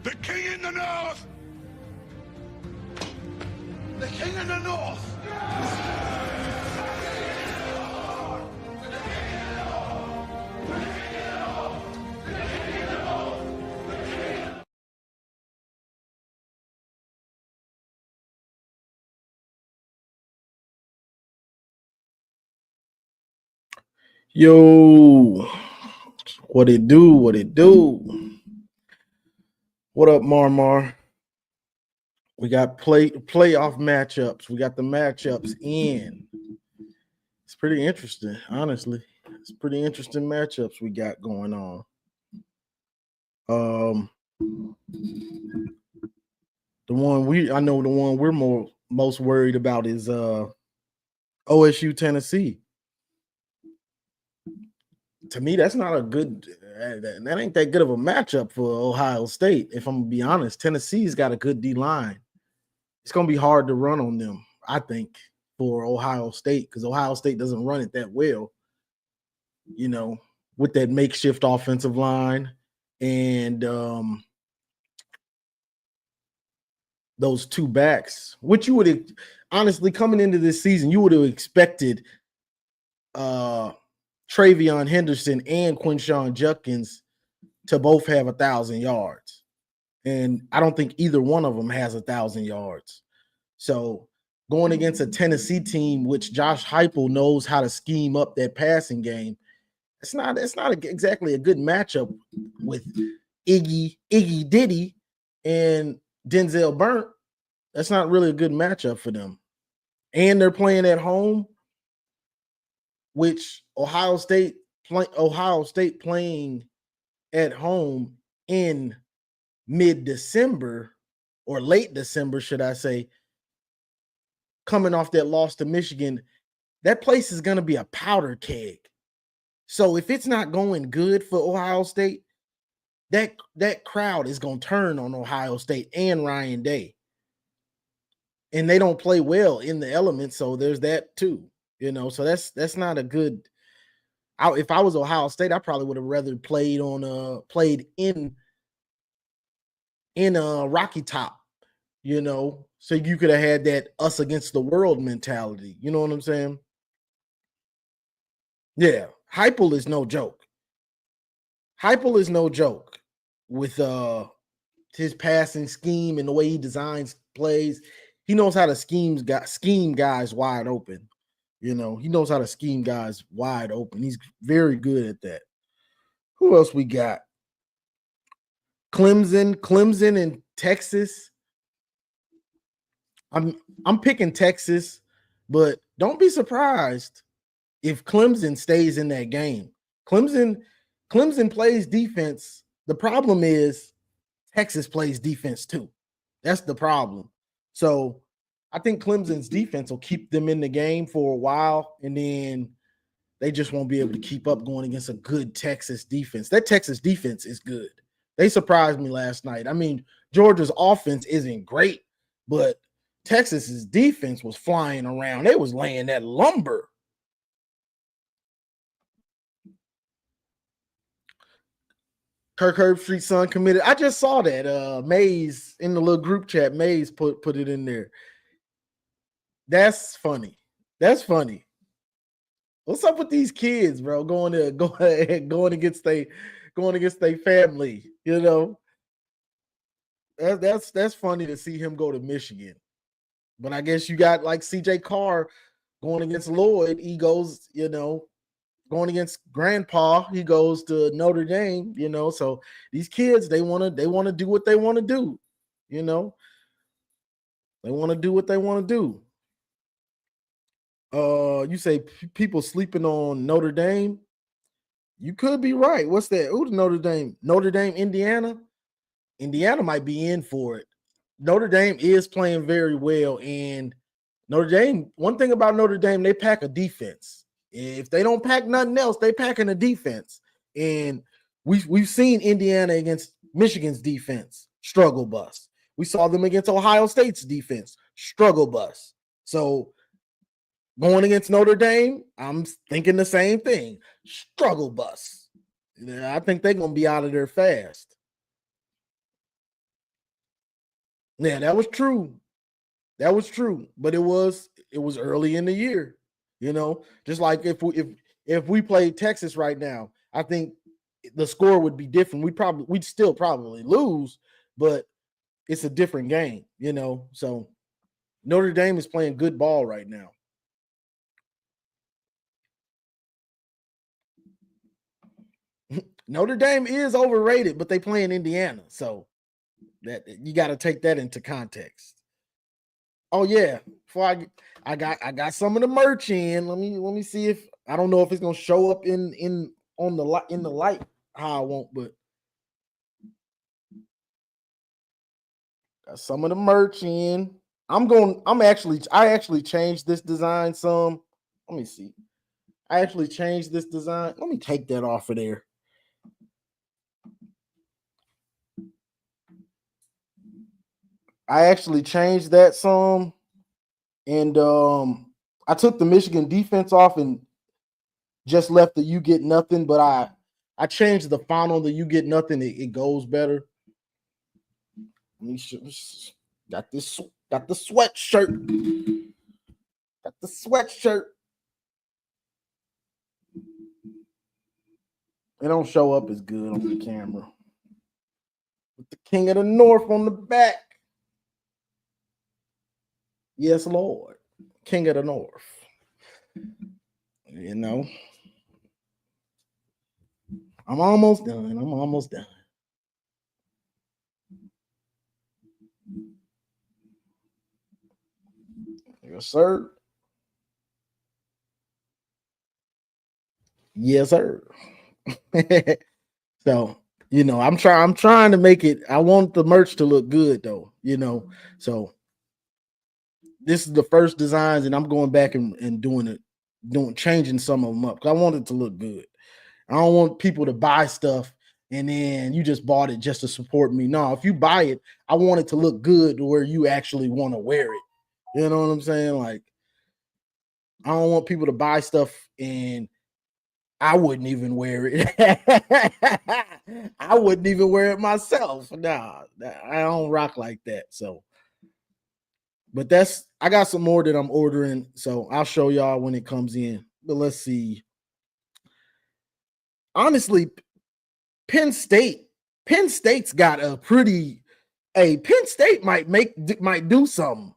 The king in the north! The king in the north! Yo, what it do? What it do? What up, Marmar? We got playoff matchups. We got the matchups in. It's pretty interesting, honestly. It's pretty interesting matchups we got going on. The one we're most worried about is OSU Tennessee. To me, that's not a good. That ain't that good of a matchup for Ohio State. If I'm gonna be honest, Tennessee's got a good D line. It's gonna be hard to run on them, I think, for Ohio State, because Ohio State doesn't run it that well. You know, with that makeshift offensive line and those two backs, which you would honestly coming into this season, you would have expected Travion Henderson and Quinshon Judkins to both have 1,000 yards. And I don't think either one of them has 1,000 yards. So going against a Tennessee team, which Josh Heupel knows how to scheme up that passing game, it's not exactly a good matchup with Iggy Diddy and Denzel Burnt. That's not really a good matchup for them. And they're playing at home, which Ohio State playing at home in mid-December or late December, should I say, coming off that loss to Michigan, that place is going to be a powder keg. So if it's not going good for Ohio State, that crowd is going to turn on Ohio State and Ryan Day. And they don't play well in the elements, so there's that too. So that's not a good. If I was Ohio State, I probably would have rather played in Rocky Top, so you could have had that us against the world mentality. You know what I'm saying? Yeah, Heupel is no joke. Heupel is no joke with his passing scheme and the way he designs plays. He knows how to scheme guys wide open. He knows how to scheme guys wide open. He's very good at that. Who else we got? Clemson and Texas. I'm picking Texas, but don't be surprised if Clemson stays in that game. Clemson plays defense. The problem is Texas plays defense too. That's the problem. So I think Clemson's defense will keep them in the game for a while, and then they just won't be able to keep up going against a good Texas defense. That Texas defense is good. They surprised me last night. I mean, Georgia's offense isn't great, but Texas's defense was flying around. They was laying that lumber. Kirk Herbstreit's son committed. I just saw that. Mays in the little group chat. Mays put it in there. That's funny. What's up with these kids, bro? Going against their family. That's funny to see him go to Michigan. But I guess you got like CJ Carr going against Lloyd. He goes, going against grandpa, he goes to Notre Dame, so these kids, they want to do what they want to do. They want to do what they want to do. You say people sleeping on Notre Dame. You could be right. What's that? Who's Notre Dame? Notre Dame, Indiana. Indiana might be in for it. Notre Dame is playing very well, and Notre Dame. One thing about Notre Dame, they pack a defense. If they don't pack nothing else, they packing a defense. And we've seen Indiana against Michigan's defense struggle bus. We saw them against Ohio State's defense struggle bus. So going against Notre Dame, I'm thinking the same thing. Struggle bus. I think they're going to be out of there fast. Yeah, that was true. That was true, but it was early in the year. Just like if we played Texas right now, I think the score would be different. We'd still probably lose, but it's a different game. So Notre Dame is playing good ball right now. Notre Dame is overrated, but they play in Indiana, so that you got to take that into context. Oh yeah, before I got some of the merch in. Let me see if I don't know if it's gonna show up in on the light in the light how I want, but got some of the merch in. I actually changed this design some. Let me see. I actually changed this design. Let me take that off of there. I actually changed that some, and I took the Michigan defense off and just left the "you get nothing," but I changed the font on the "you get nothing." It goes better. Let me got the sweatshirt. Got the sweatshirt. It don't show up as good on the camera. With the King of the North on the back. Yes, Lord. King of the North. I'm almost done. Yes, sir. Yes, sir. So, I'm trying to make it. I want the merch to look good though. So this is the first designs, and I'm going back and changing some of them up because I want it to look good. I don't want people to buy stuff and then you just bought it just to support me. No, if you buy it, I want it to look good to where you actually want to wear it. You know what I'm saying? Like, I don't want people to buy stuff and I wouldn't even wear it. I wouldn't even wear it myself. Nah, I don't rock like that. So, but I got some more that I'm ordering. So I'll show y'all when it comes in. But let's see. Honestly, Penn State. Penn State's got a pretty. Hey, Penn State might do something.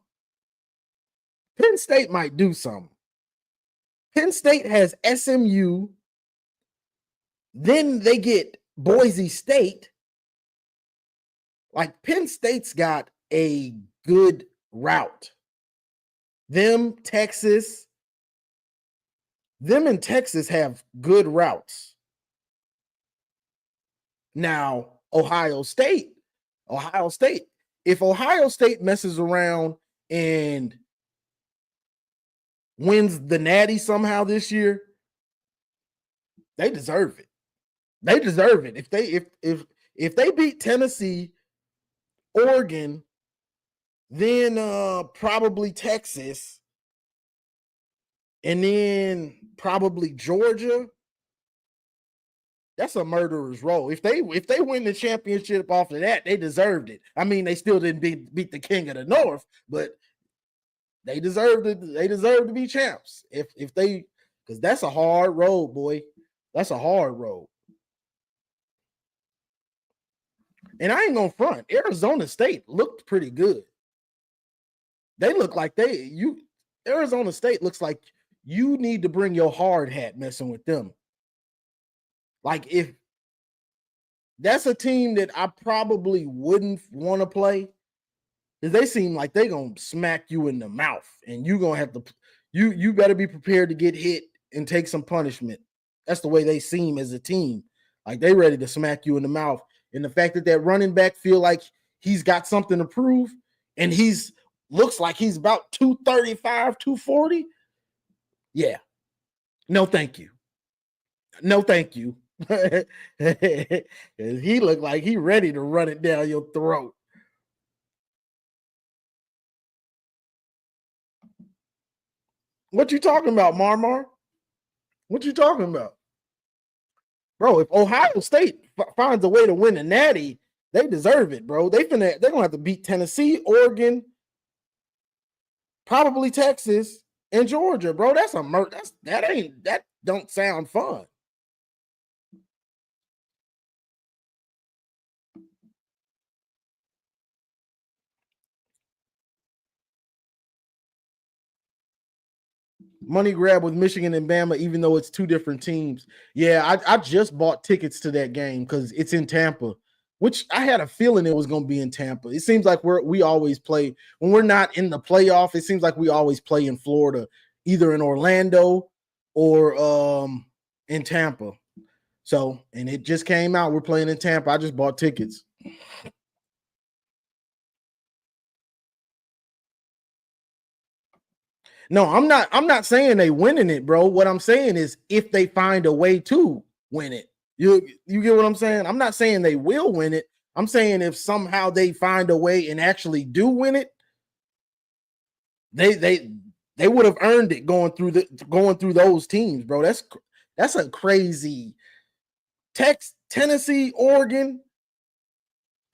Penn State might do something. Penn State has SMU. Then they get Boise State. Like Penn State's got a good route. Them and Texas have good routes. Now, Ohio State, if Ohio State messes around and wins the Natty somehow this year, they deserve it. They deserve it. If they beat Tennessee, Oregon, then probably Texas, and then probably Georgia, that's a murderer's row. If they win the championship off of that, they deserved it. I mean, they still didn't beat the King of the North, but they deserved it. They deserve to be champs. If they, because that's a hard road, boy. That's a hard road. And I ain't gonna front. Arizona State looked pretty good. They look like Arizona State looks like you need to bring your hard hat messing with them. Like, if that's a team that I probably wouldn't want to play, because they seem like they're gonna smack you in the mouth, and you're gonna have to you better be prepared to get hit and take some punishment. That's the way they seem as a team. Like, they ready to smack you in the mouth. And the fact that running back feel like he's got something to prove, and looks like he's about 235, 240. Yeah. No, thank you. No, thank you. He looked like he ready to run it down your throat. What you talking about, Marmar? What you talking about? Bro, if Ohio State finds a way to win a natty, They deserve it, bro. They're gonna have to beat Tennessee, Oregon, probably Texas, and Georgia, bro. That don't sound fun. Money grab with Michigan and Bama, even though it's two different teams. Yeah, I just bought tickets to that game because it's in Tampa, which I had a feeling it was going to be in Tampa. It seems like we always play when we're not in the playoff. It seems like we always play in Florida, either in Orlando or in Tampa. So, and it just came out. We're playing in Tampa. I just bought tickets. No, I'm not saying they winning it, bro. What I'm saying is if they find a way to win it. You get what I'm saying? I'm not saying they will win it. I'm saying if somehow they find a way and actually do win it, they would have earned it going through those teams, bro. That's a crazy Tennessee, Oregon,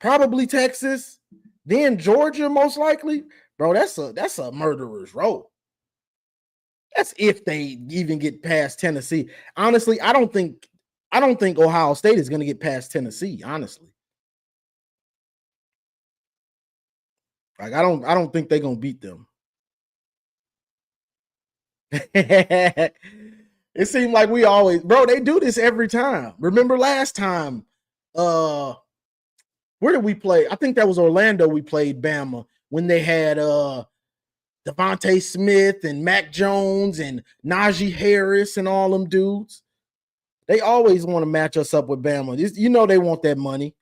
probably Texas, then Georgia most likely. Bro, that's a murderer's row. That's if they even get past Tennessee. Honestly, I don't think Ohio State is going to get past Tennessee, honestly. Like I don't think they're going to beat them. It seemed like we always, bro, they do this every time. Remember last time where did we play? I think that was Orlando we played Bama when they had Devontae Smith and Mac Jones and Najee Harris and all them dudes. They always want to match us up with Bama. You know they want that money.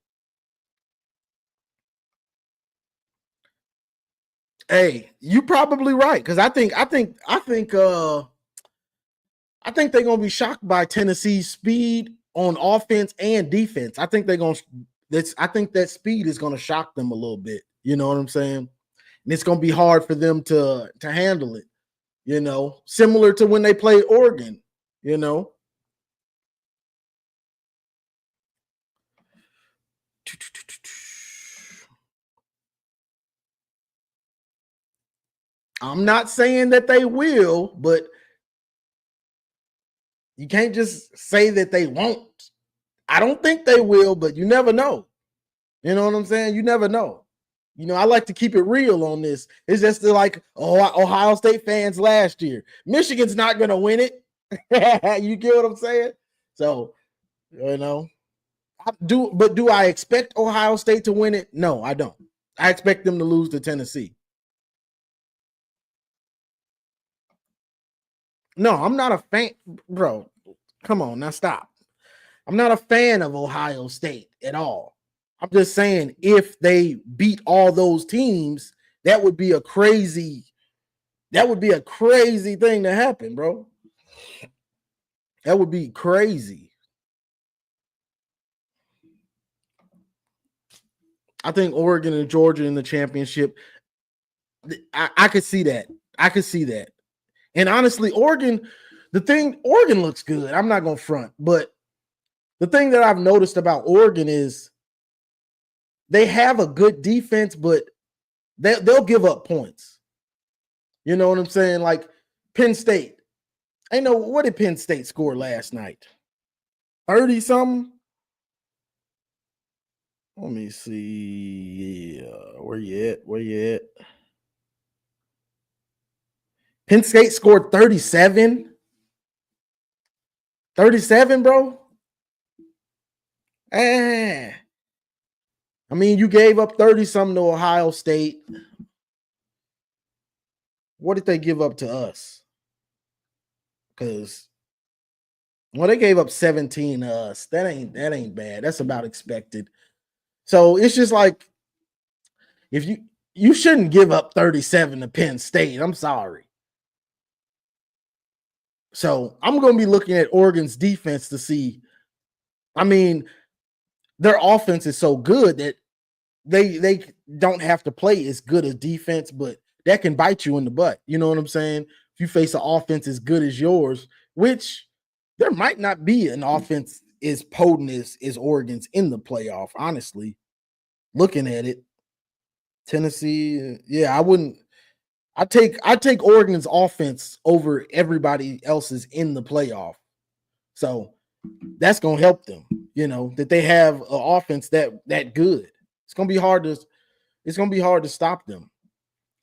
Hey, you probably right because I think they're gonna be shocked by Tennessee's speed on offense and defense. I think that speed is gonna shock them a little bit. You know what I'm saying? And it's gonna be hard for them to handle it. You know, similar to when they played Oregon. You know. I'm not saying that they will, but you can't just say that they won't. I don't think they will, but you never know. You know what I'm saying? You never know. You know, I like to keep it real on this. It's just like Ohio State fans last year. Michigan's not going to win it. You get what I'm saying? So, you know, do I expect Ohio State to win it? No, I don't. I expect them to lose to Tennessee. No, I'm not a fan, bro. Come on, now stop. I'm not a fan of Ohio State at all. I'm just saying if they beat all those teams, that would be a crazy thing to happen, bro. That would be crazy. I think Oregon and Georgia in the championship. I could see that. I could see that. And honestly, Oregon looks good. I'm not gonna front, but the thing that I've noticed about Oregon is they have a good defense, but they'll give up points. You know what I'm saying? Like Penn State. I know what did Penn State score last night? 30 something. Let me see. Where you at? Where you at? Penn State scored 37. 37, bro. I mean, you gave up 30 something to Ohio State. What did they give up to us? Because they gave up 17 to us. That ain't bad. That's about expected. So it's just like if you shouldn't give up 37 to Penn State. I'm sorry. So I'm going to be looking at Oregon's defense to see. I mean, their offense is so good that they don't have to play as good as defense, but that can bite you in the butt. You know what I'm saying? If you face an offense as good as yours, which there might not be an offense as potent as Oregon's in the playoff, honestly. looking at it. Tennessee, yeah, I wouldn't. I take Oregon's offense over everybody else's in the playoff. So that's gonna help them, that they have an offense that good. It's gonna be hard to stop them,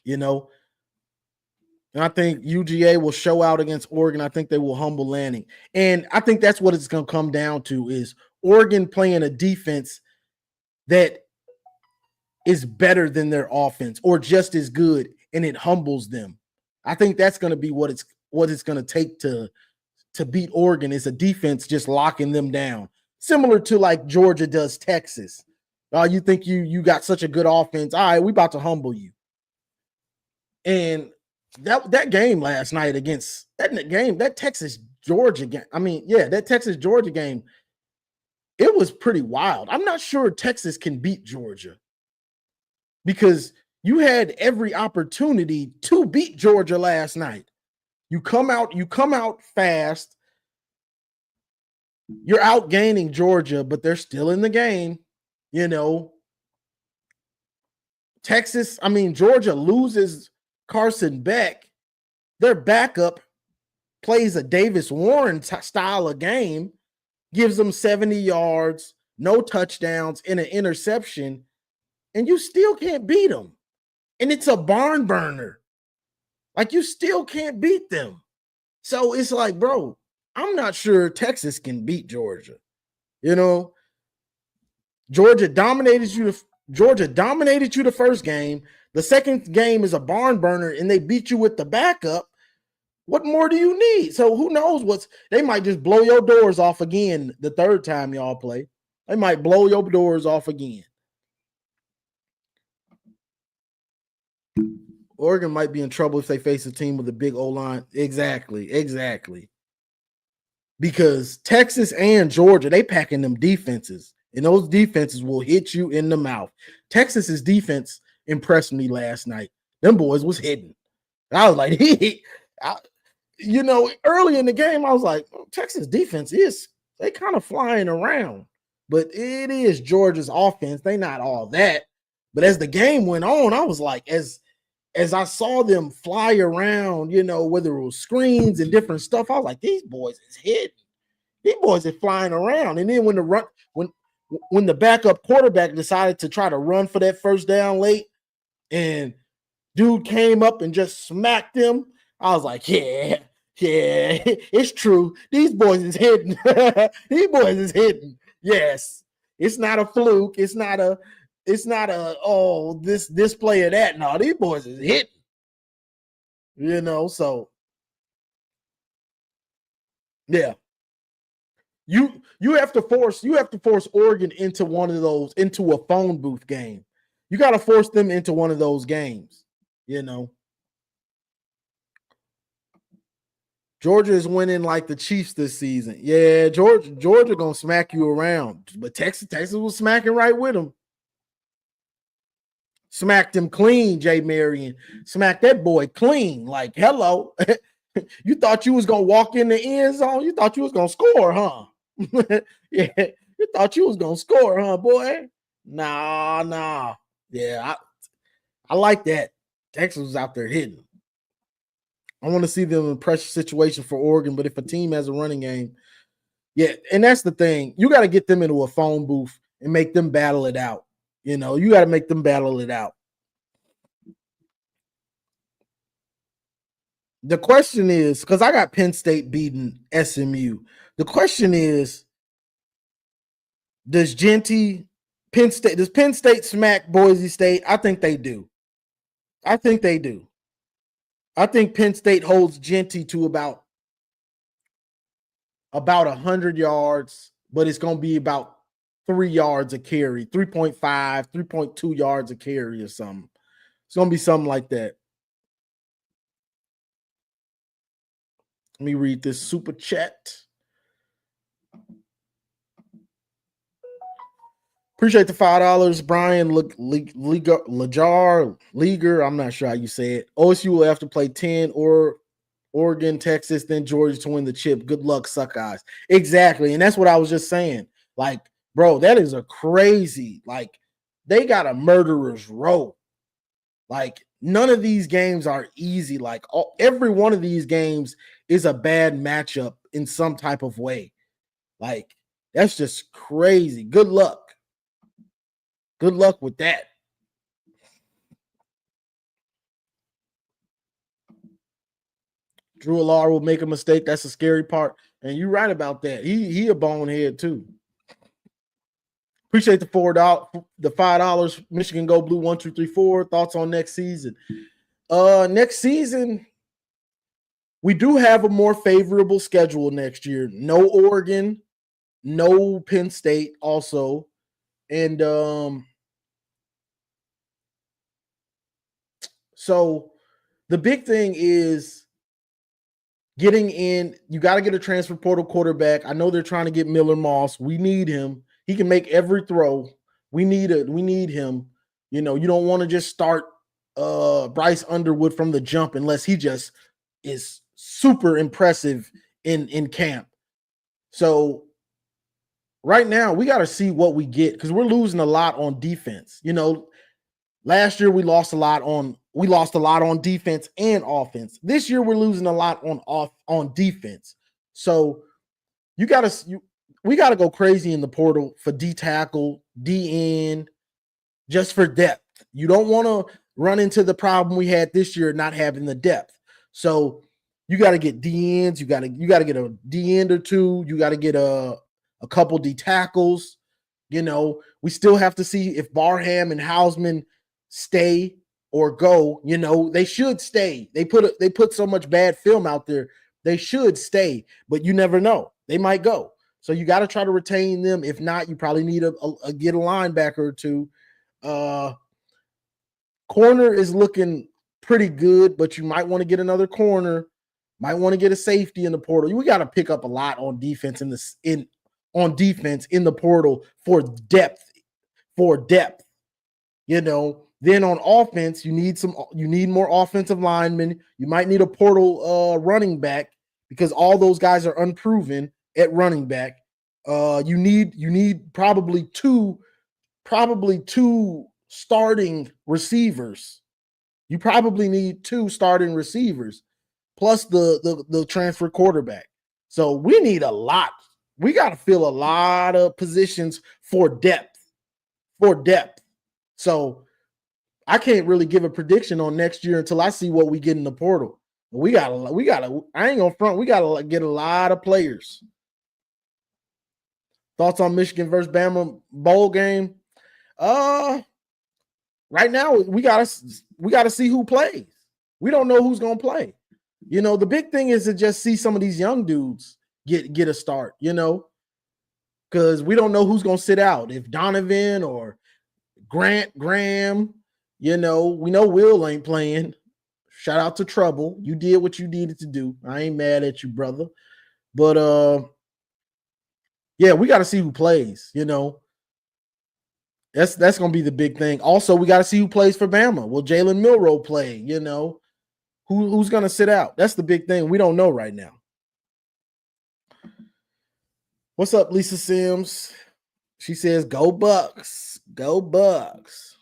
And I think UGA will show out against Oregon. I think they will humble Lanning. And I think that's what it's gonna come down to is Oregon playing a defense that is better than their offense or just as good, and it humbles them. I think that's going to be what it's going to take to beat Oregon is a defense just locking them down, similar to like Georgia does Texas. You think you got such a good offense? All right, we about to humble you. And that game last night against that Texas Georgia game. I mean, yeah, that Texas Georgia game. It was pretty wild. I'm not sure Texas can beat Georgia, because you had every opportunity to beat Georgia last night. You come out fast. You're outgaining Georgia, but they're still in the game. Texas, Georgia loses Carson Beck. Their backup plays a Davis Warren style of game, gives them 70 yards, no touchdowns, and an interception, and you still can't beat them. And it's a barn burner. Like, you still can't beat them. So it's like, bro, I'm not sure Texas can beat Georgia. Georgia dominated you the first game. The second game is a barn burner, and they beat you with the backup. What more do you need? So who knows they might just blow your doors off again the third time y'all play. They might blow your doors off again. Oregon might be in trouble if they face a team with a big O-line. Exactly. Because Texas and Georgia, they packing them defenses, and those defenses will hit you in the mouth. Texas's defense impressed me last night. Them boys was hitting. I was like, early in the game, I was like, Texas defense they kind of flying around, but it is Georgia's offense. They not all that. But as the game went on, I was like, as I saw them fly around, whether it was screens and different stuff, I was like, these boys is hitting. These boys are flying around. And then when the backup quarterback decided to try to run for that first down late, and dude came up and just smacked him, I was like, yeah, it's true. These boys is hitting. These boys is hitting. Yes. It's not a fluke. It's not a this play or that. No, these boys is hitting. So yeah. You have to force Oregon into into a phone booth game. You got to force them into one of those games. Georgia is winning like the Chiefs this season. Yeah, Georgia gonna smack you around, but Texas was smacking right with them. Smacked him clean, Jay Marion. Smacked that boy clean. Like, hello. You thought you was gonna walk in the end zone? You thought you was gonna score, huh? Yeah, you thought you was gonna score, huh, boy? Nah. Yeah, I like that. Texas was out there hitting. I want to see them in pressure situation for Oregon, but if a team has a running game, yeah, and that's the thing. You got to get them into a phone booth and make them battle it out. You got to make them battle it out. The question is, because I got Penn State beating SMU. The question is, does Penn State smack Boise State? I think they do. I think Penn State holds Genty to about 100 yards, but it's going to be about 3 yards a carry, 3.5, 3.2 yards a carry or something. It's going to be something like that. Let me read this super chat. Appreciate the $5, Brian Leaguer. I'm not sure how you say it. OSU will have to play 10 or Oregon, Texas, then Georgia to win the chip. Good luck, suck eyes. Exactly. And that's what I was just saying. Like, bro, that is a crazy, like, they got a murderer's row. Like, none of these games are easy. Like, every one of these games is a bad matchup in some type of way. Like, that's just crazy. Good luck. Good luck with that. Drew Alar will make a mistake. That's the scary part. And you're right about that. He a bonehead too. Appreciate the $4, the $5. Michigan Go Blue 1234. Thoughts on next season? Next season, we do have a more favorable schedule next year. No Oregon, no Penn State also. And so the big thing is getting in. You got to get a transfer portal quarterback. I know they're trying to get Miller Moss. We need him. He can make every throw. We need him. You know, you don't want to just start Bryce Underwood from the jump unless he just is super impressive in camp. So right now we got to see what we get, because we're losing a lot on defense. You know, last year we lost a lot on defense and offense. This year we're losing a lot on defense. So we got to go crazy in the portal for D tackle, D end, just for depth. You don't want to run into the problem we had this year, not having the depth. So you got to get D ends. You got to get a D end or two. You got to get a couple D tackles. You know, we still have to see if Barham and Hausman stay or go. You know, they should stay. They put so much bad film out there. They should stay, but you never know. They might go. So you got to try to retain them. If not, you probably need get a linebacker or two. Corner is looking pretty good, but you might want to get another corner. Might want to get a safety in the portal. We got to pick up a lot on defense in the portal for depth. You know, then on offense, you need more offensive linemen. You might need a portal running back, because all those guys are unproven at running back. You need probably two starting receivers. You probably need 2 starting receivers plus the transfer quarterback. So we need a lot. We got to fill a lot of positions for depth. So I can't really give a prediction on next year until I see what we get in the portal. We got to, I ain't gonna front. We got to get a lot of players. Thoughts on Michigan versus Bama bowl game? Right now we gotta see who plays. We don't know who's gonna play. You know, the big thing is to just see some of these young dudes get a start, you know, because we don't know who's gonna sit out. If Donovan or Graham, you know, we know Will ain't playing. Shout out to Trouble. You did what you needed to do. I ain't mad at you, brother. But yeah, we got to see who plays, you know. That's going to be the big thing. Also, we got to see who plays for Bama. Will Jalen Milroe play? You know, who's going to sit out? That's the big thing. We don't know right now. What's up, Lisa Sims? She says, "Go Bucks, go Bucks."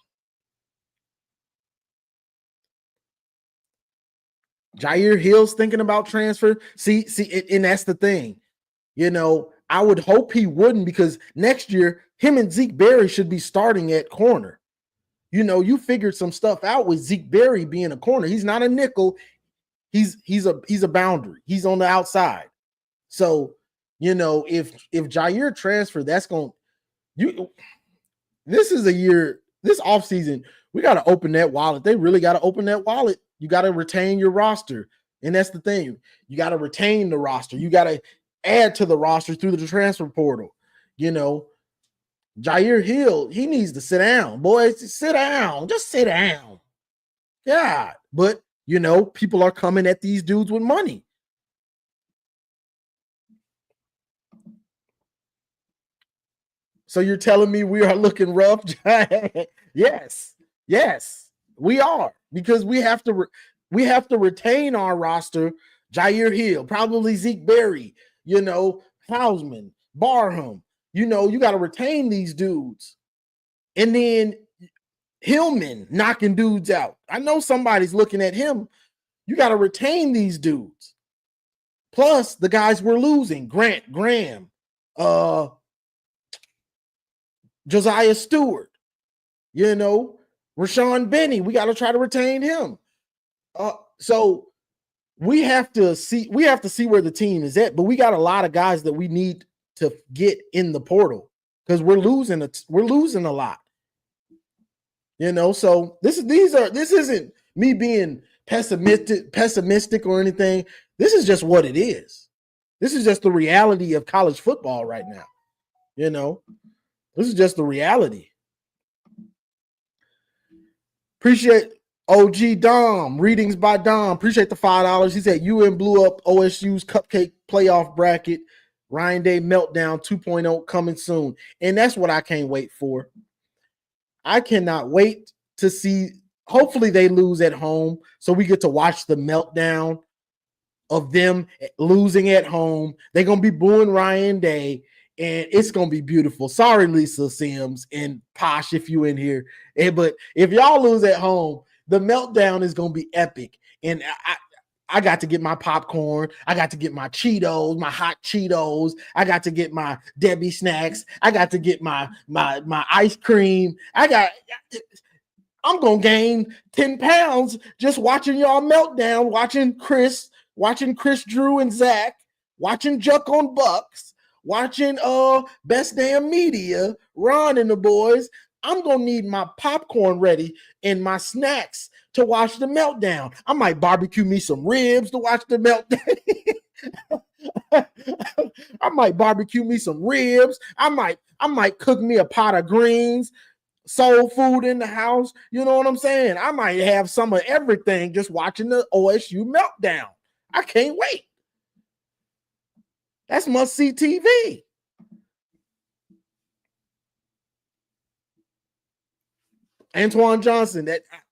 Jair Hill's thinking about transfer. See, and that's the thing. You know, I would hope he wouldn't, because next year him and Zeke Berry should be starting at corner. You know, you figured some stuff out with Zeke Berry being a corner. He's not a nickel. He's a boundary. He's on the outside. So, you know, if Jair transfer, that's going you. This is a year. This offseason, we got to open that wallet. They really got to open that wallet. You got to retain your roster, and that's the thing. You got to retain the roster. You got to add to the roster through the transfer portal. You know, Jair Hill, he needs to sit down. Boys, sit down. Just sit down. Yeah. But, you know, people are coming at these dudes with money. So you're telling me we are looking rough? Yes. We are, because we have to retain our roster. Jair Hill, probably Zeke Berry, you know, Hausman, Barham. You know, you got to retain these dudes. And then Hillman knocking dudes out. I know somebody's looking at him. You got to retain these dudes. Plus the guys we're losing, Grant Graham, Josiah Stewart, Rashawn Benny. We got to try to retain him. So we have to see where the team is at, but we got a lot of guys that we need to get in the portal because we're losing a lot. So this isn't me being pessimistic or anything. This is just what it is. This is just the reality of college football right now. This is just the reality. Appreciate OG Dom, readings by Dom. Appreciate the $5. He said UM blew up OSU's cupcake playoff bracket. Ryan Day meltdown 2.0 coming soon. And that's what I can't wait for. I cannot wait to see. Hopefully they lose at home so we get to watch the meltdown of them losing at home. They're going to be booing Ryan Day, and it's going to be beautiful. Sorry, Lisa Sims and Posh, if you in here. But if y'all lose at home, the meltdown is going to be epic. And I got to get my popcorn. I got to get my Cheetos, my hot Cheetos. I got to get my Debbie snacks. I got to get my ice cream. I'm going to gain 10 pounds just watching y'all meltdown, watching Chris Drew and Zach, watching Juck on Bucks, watching Best Damn Media, Ron and the boys. I'm going to need my popcorn ready and my snacks to watch the meltdown. I might barbecue me some ribs to watch the meltdown. I might barbecue me some ribs. I might cook me a pot of greens, soul food in the house. You know what I'm saying? I might have some of everything just watching the OSU meltdown. I can't wait. That's must-see TV. Antoine Johnson,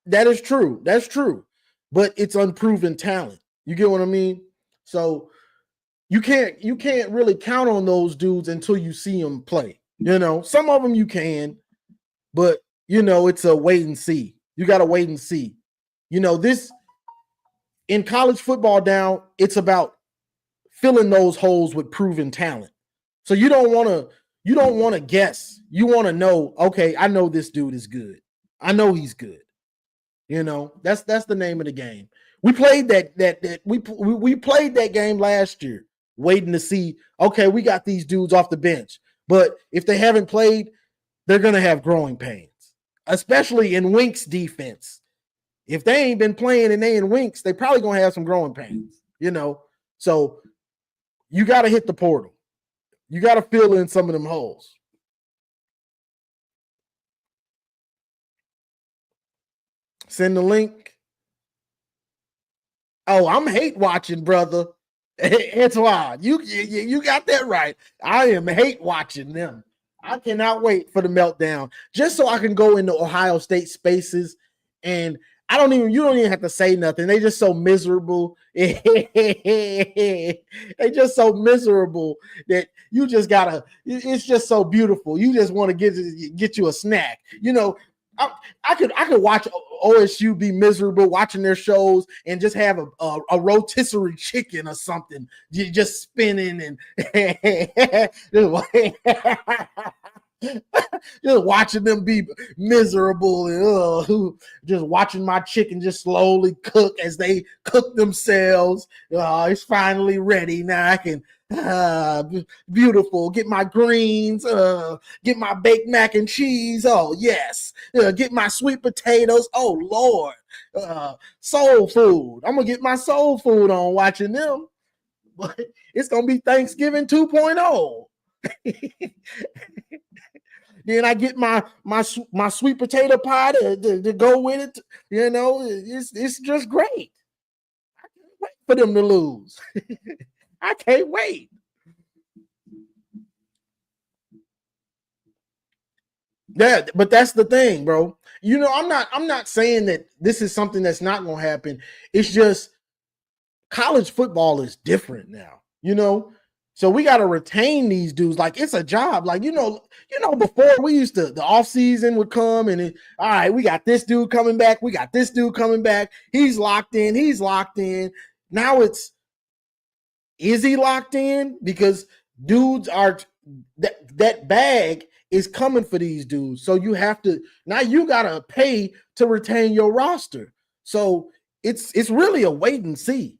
that is true. That's true. But it's unproven talent. You get what I mean? So you can't really count on those dudes until you see them play. Some of them you can, but it's a wait and see. You got to wait and see. This in college football now, it's about filling those holes with proven talent. So you don't want to guess. You want to know, okay, I know this dude is good. I know he's good. That's the name of the game. We played we played that game last year, waiting to see, okay, we got these dudes off the bench. But if they haven't played, they're going to have growing pains, especially in Wink's defense. If they ain't been playing and they in Winks, they probably going to have some growing pains, So you got to hit the portal. You got to fill in some of them holes. Send the link. Oh, I'm hate watching, brother. Antoine, you got that right. I am hate watching them. I cannot wait for the meltdown just so I can go into Ohio State spaces and you don't even have to say nothing. They just so miserable. They just so miserable that you just gotta, it's just so beautiful. You just want to get you a snack. I could watch OSU be miserable watching their shows and just have a rotisserie chicken or something just spinning and just watching them be miserable and just watching my chicken just slowly cook as they cook themselves. It's finally ready. Now I can beautiful. Get my greens, get my baked mac and cheese. Oh, yes. Get my sweet potatoes. Oh, Lord. Soul food. I'm going to get my soul food on watching them. But it's going to be Thanksgiving 2.0. Then I get my sweet potato pie to go with it. It's just great. I can't wait for them to lose. I can't wait. Yeah, but that's the thing, bro. I'm not saying that this is something that's not going to happen. It's just college football is different now. So we got to retain these dudes. Like it's a job. Like, before we used to, the offseason would come and all right, we got this dude coming back. We got this dude coming back. He's locked in. He's locked in. Now is he locked in? Because dudes are, that bag is coming for these dudes. So you got to pay to retain your roster. So it's really a wait and see,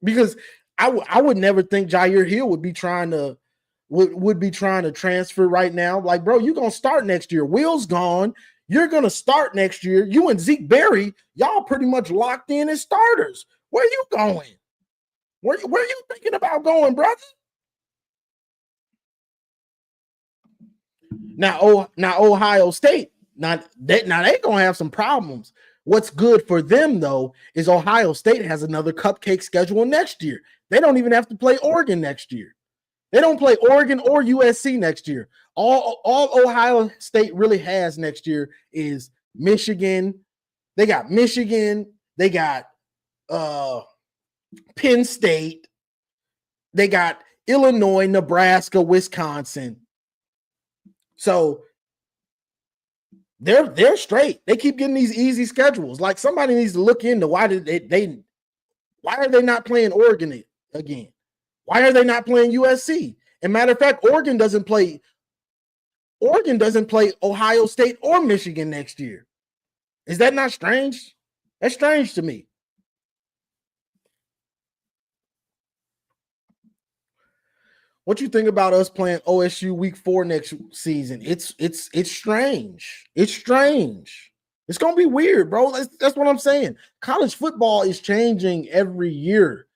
because I would never think Jair Hill would be trying to transfer right now. Like, bro, you're gonna start next year. Will's gone. You're gonna start next year. You and Zeke Berry, y'all pretty much locked in as starters. Where you going? Where you thinking about going, brother? Now Ohio State, now they gonna have some problems. What's good for them though is Ohio State has another cupcake schedule next year. They don't even have to play Oregon next year. They don't play Oregon or USC next year. All Ohio State really has next year is Michigan. They got Michigan. They got Penn State. They got Illinois, Nebraska, Wisconsin. So they're straight. They keep getting these easy schedules. Like somebody needs to look into why are they not playing Oregon again? Why are they not playing USC? And matter of fact, Oregon doesn't play Ohio State or Michigan next year. Is that not strange? That's strange to me. What you think about us playing OSU week 4 next season? It's strange. It's strange. It's gonna be weird, bro. That's what I'm saying. College football is changing every year.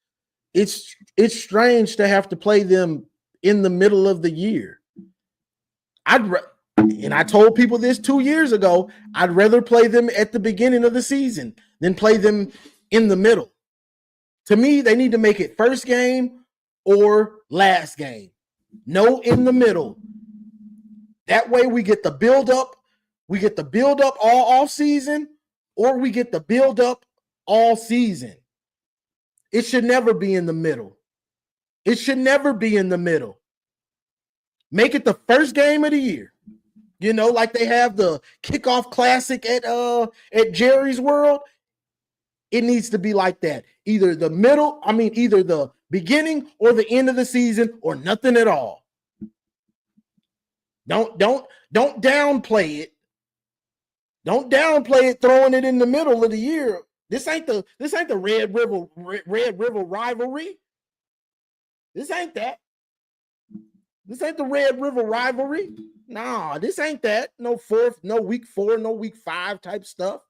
It's strange to have to play them in the middle of the year. And I told people this 2 years ago, I'd rather play them at the beginning of the season than play them in the middle. To me, they need to make it first game or last game. No in the middle. That way we get the build up. We get the build up all off season, or we get the build up all season. It should never be in the middle. It should never be in the middle. Make it the first game of the year. Like they have the kickoff classic at Jerry's World. It needs to be like that. Either the beginning or the end of the season, or nothing at all. Don't downplay it. Don't downplay it throwing it in the middle of the year. This ain't the Red River rivalry. This ain't that. This ain't the Red River rivalry. Nah, this ain't that. No week 4, no week 5 type stuff.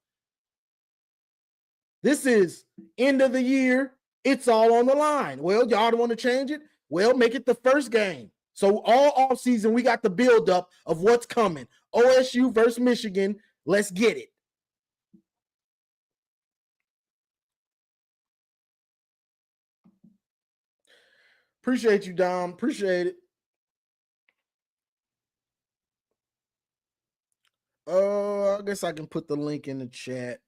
This is end of the year. It's all on the line. Well, y'all don't want to change it? Well, make it the first game. So all off season, we got the build up of what's coming. OSU versus Michigan. Let's get it. Appreciate you, Dom. Appreciate it. I guess I can put the link in the chat.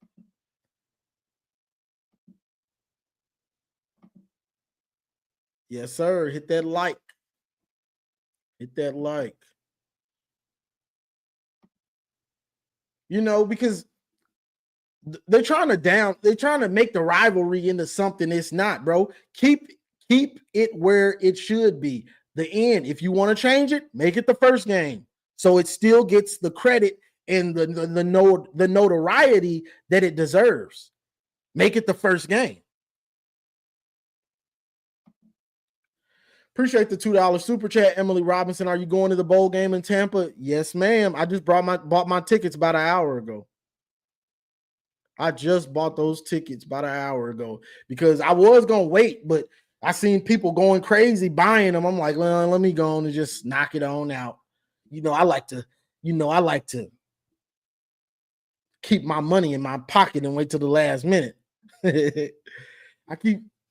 Yes, sir. Hit that like. Hit that like. Because they're trying to make the rivalry into something it's not, bro. Keep it where it should be. The end. If you want to change it, make it the first game. So it still gets the credit and the notoriety that it deserves. Make it the first game. Appreciate the $2 super chat. Emily Robinson, are you going to the bowl game in Tampa? Yes, ma'am. I just bought my tickets about an hour ago. I just bought those tickets about an hour ago because I was going to wait, but I seen people going crazy buying them. I'm like, well, let me go on and just knock it on out. I like to keep my money in my pocket and wait till the last minute.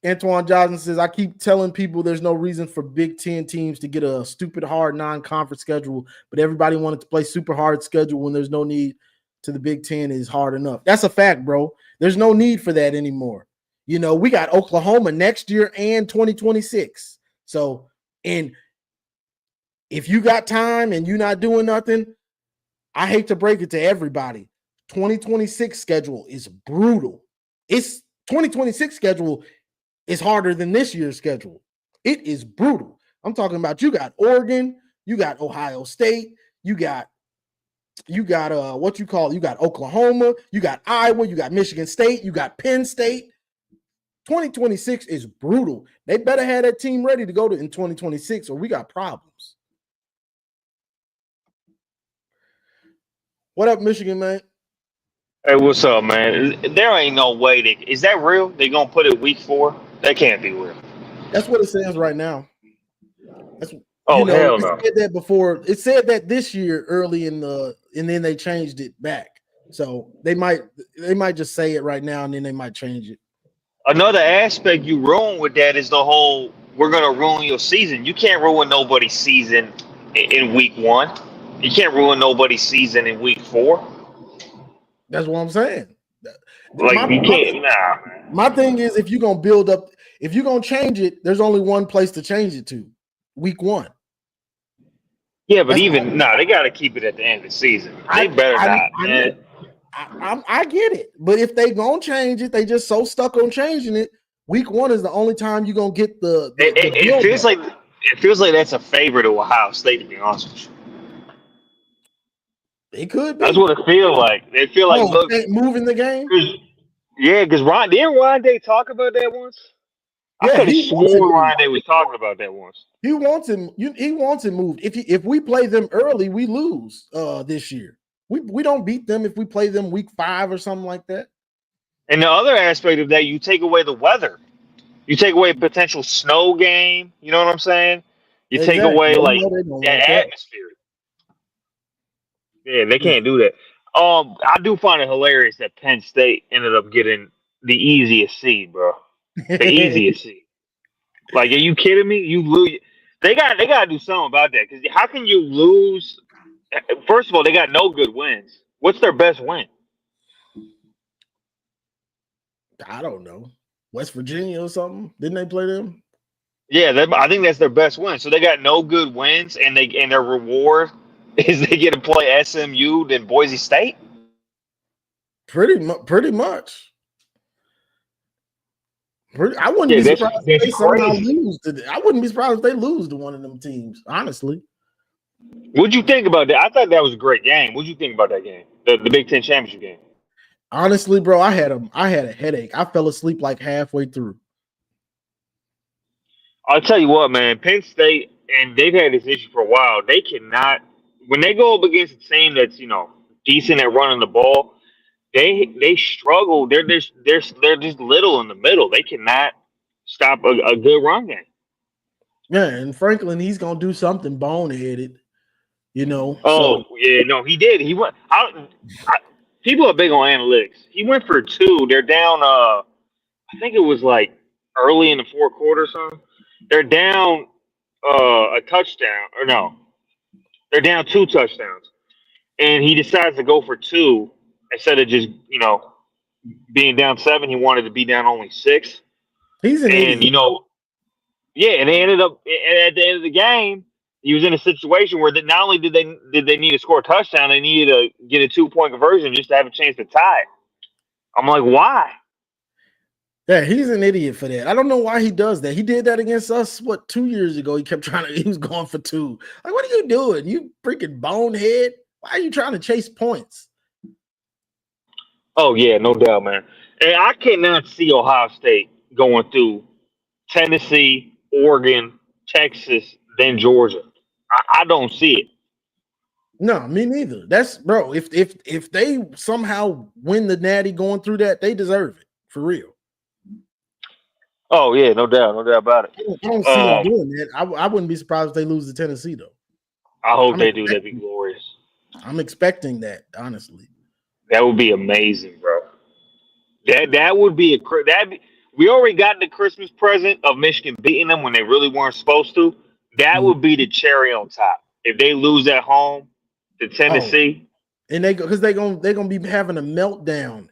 Antoine Johnson says, I keep telling people there's no reason for Big Ten teams to get a stupid hard non-conference schedule, but everybody wanted to play super hard schedule when there's no need to the Big Ten is hard enough. That's a fact, bro. There's no need for that anymore. We got Oklahoma next year and 2026. So, and if you got time and you're not doing nothing, I hate to break it to everybody. 2026 schedule is brutal. It's 2026 schedule is harder than this year's schedule. It is brutal. I'm talking about you got Oregon, you got Ohio State, you got you got Oklahoma, you got Iowa, you got Michigan State, you got Penn State. 2026 is brutal. They better have that team ready to go in 2026 or we got problems. What up, Michigan, man? Hey, what's up, man? There ain't no way is that real? They gonna put it week 4? That can't be real. That's what it says right now. That's Oh, hell it no. said that before. It said that this year early and then they changed it back. So they might just say it right now and then they might change it. Another aspect you ruin with that is the whole we're gonna ruin your season. You can't ruin nobody's season in week 1. You can't ruin nobody's season in week 4. That's what I'm saying. Like you can't. Nah, man. My thing is, if you're gonna build up, if you're gonna change it, there's only one place to change it to: week 1. Yeah, but they got to keep it at the end of the season. They better not, man. I get it, but if they gonna change it, they just so stuck on changing it. Week 1 is the only time you're gonna get the it feels like that's a favor to Ohio State, to be honest with you. It could be. That's what it feels like. They feel like look, moving the game. Yeah, because didn't Ryan Day talk about that once? I could have sworn Ryan Day was talking about that once. He wants him. He wants him moved. If we play them early, we lose this year. We don't beat them if we play them week 5 or something like that. And the other aspect of that, you take away the weather. You take away a potential snow game. You know what I'm saying? You take away that atmosphere. Yeah, they can't do that. I do find it hilarious that Penn State ended up getting the easiest seed, bro. The easiest seed. Like, are you kidding me? You lose. They got to do something about that because how can you lose? First of all, they got no good wins. What's their best win? I don't know. West Virginia or something? Didn't they play them? Yeah, I think that's their best win. So they got no good wins, and their reward is they get to play SMU then Boise State. Pretty much. I wouldn't be surprised if they somehow lose I wouldn't be surprised if they lose to one of them teams, honestly. What'd you think about that? I thought that was a great game. What'd you think about that game? The Big Ten championship game? Honestly, bro, I had a headache. I fell asleep like halfway through. I'll tell you what, man. Penn State, and they've had this issue for a while. They cannot, when they go up against a team that's decent at running the ball, they struggle. They're just little in the middle. They cannot stop a good run game. Yeah, and Franklin, he's gonna do something boneheaded, Oh yeah, no, he did. He went. People are big on analytics. He went for 2. They're down. I think it was like early in the fourth quarter or something. They're down a touchdown, or no, they're down 2 touchdowns, and he decides to go for 2 instead of just being down 7. He wanted to be down only 6. He's an idiot. Yeah, and they ended up at the end of the game. He was in a situation where not only did they need to score a touchdown, they needed to get a 2-point conversion just to have a chance to tie. I'm like, why? Yeah, he's an idiot for that. I don't know why he does that. He did that against us, 2 years ago? He was going for 2. Like, what are you doing? You freaking bonehead. Why are you trying to chase points? Oh, yeah, no doubt, man. And I cannot see Ohio State going through Tennessee, Oregon, Texas, then Georgia. I don't see it. No, me neither. That's bro. If they somehow win the Natty going through that, they deserve it for real. Oh yeah, no doubt about it. I don't see them doing that. I wouldn't be surprised if they lose to Tennessee though. I hope they do. That'd be glorious. I'm expecting that, honestly. That would be amazing, bro. That would be we already got the Christmas present of Michigan beating them when they really weren't supposed to. That would be the cherry on top. If they lose at home to Tennessee, and they're gonna be having a meltdown.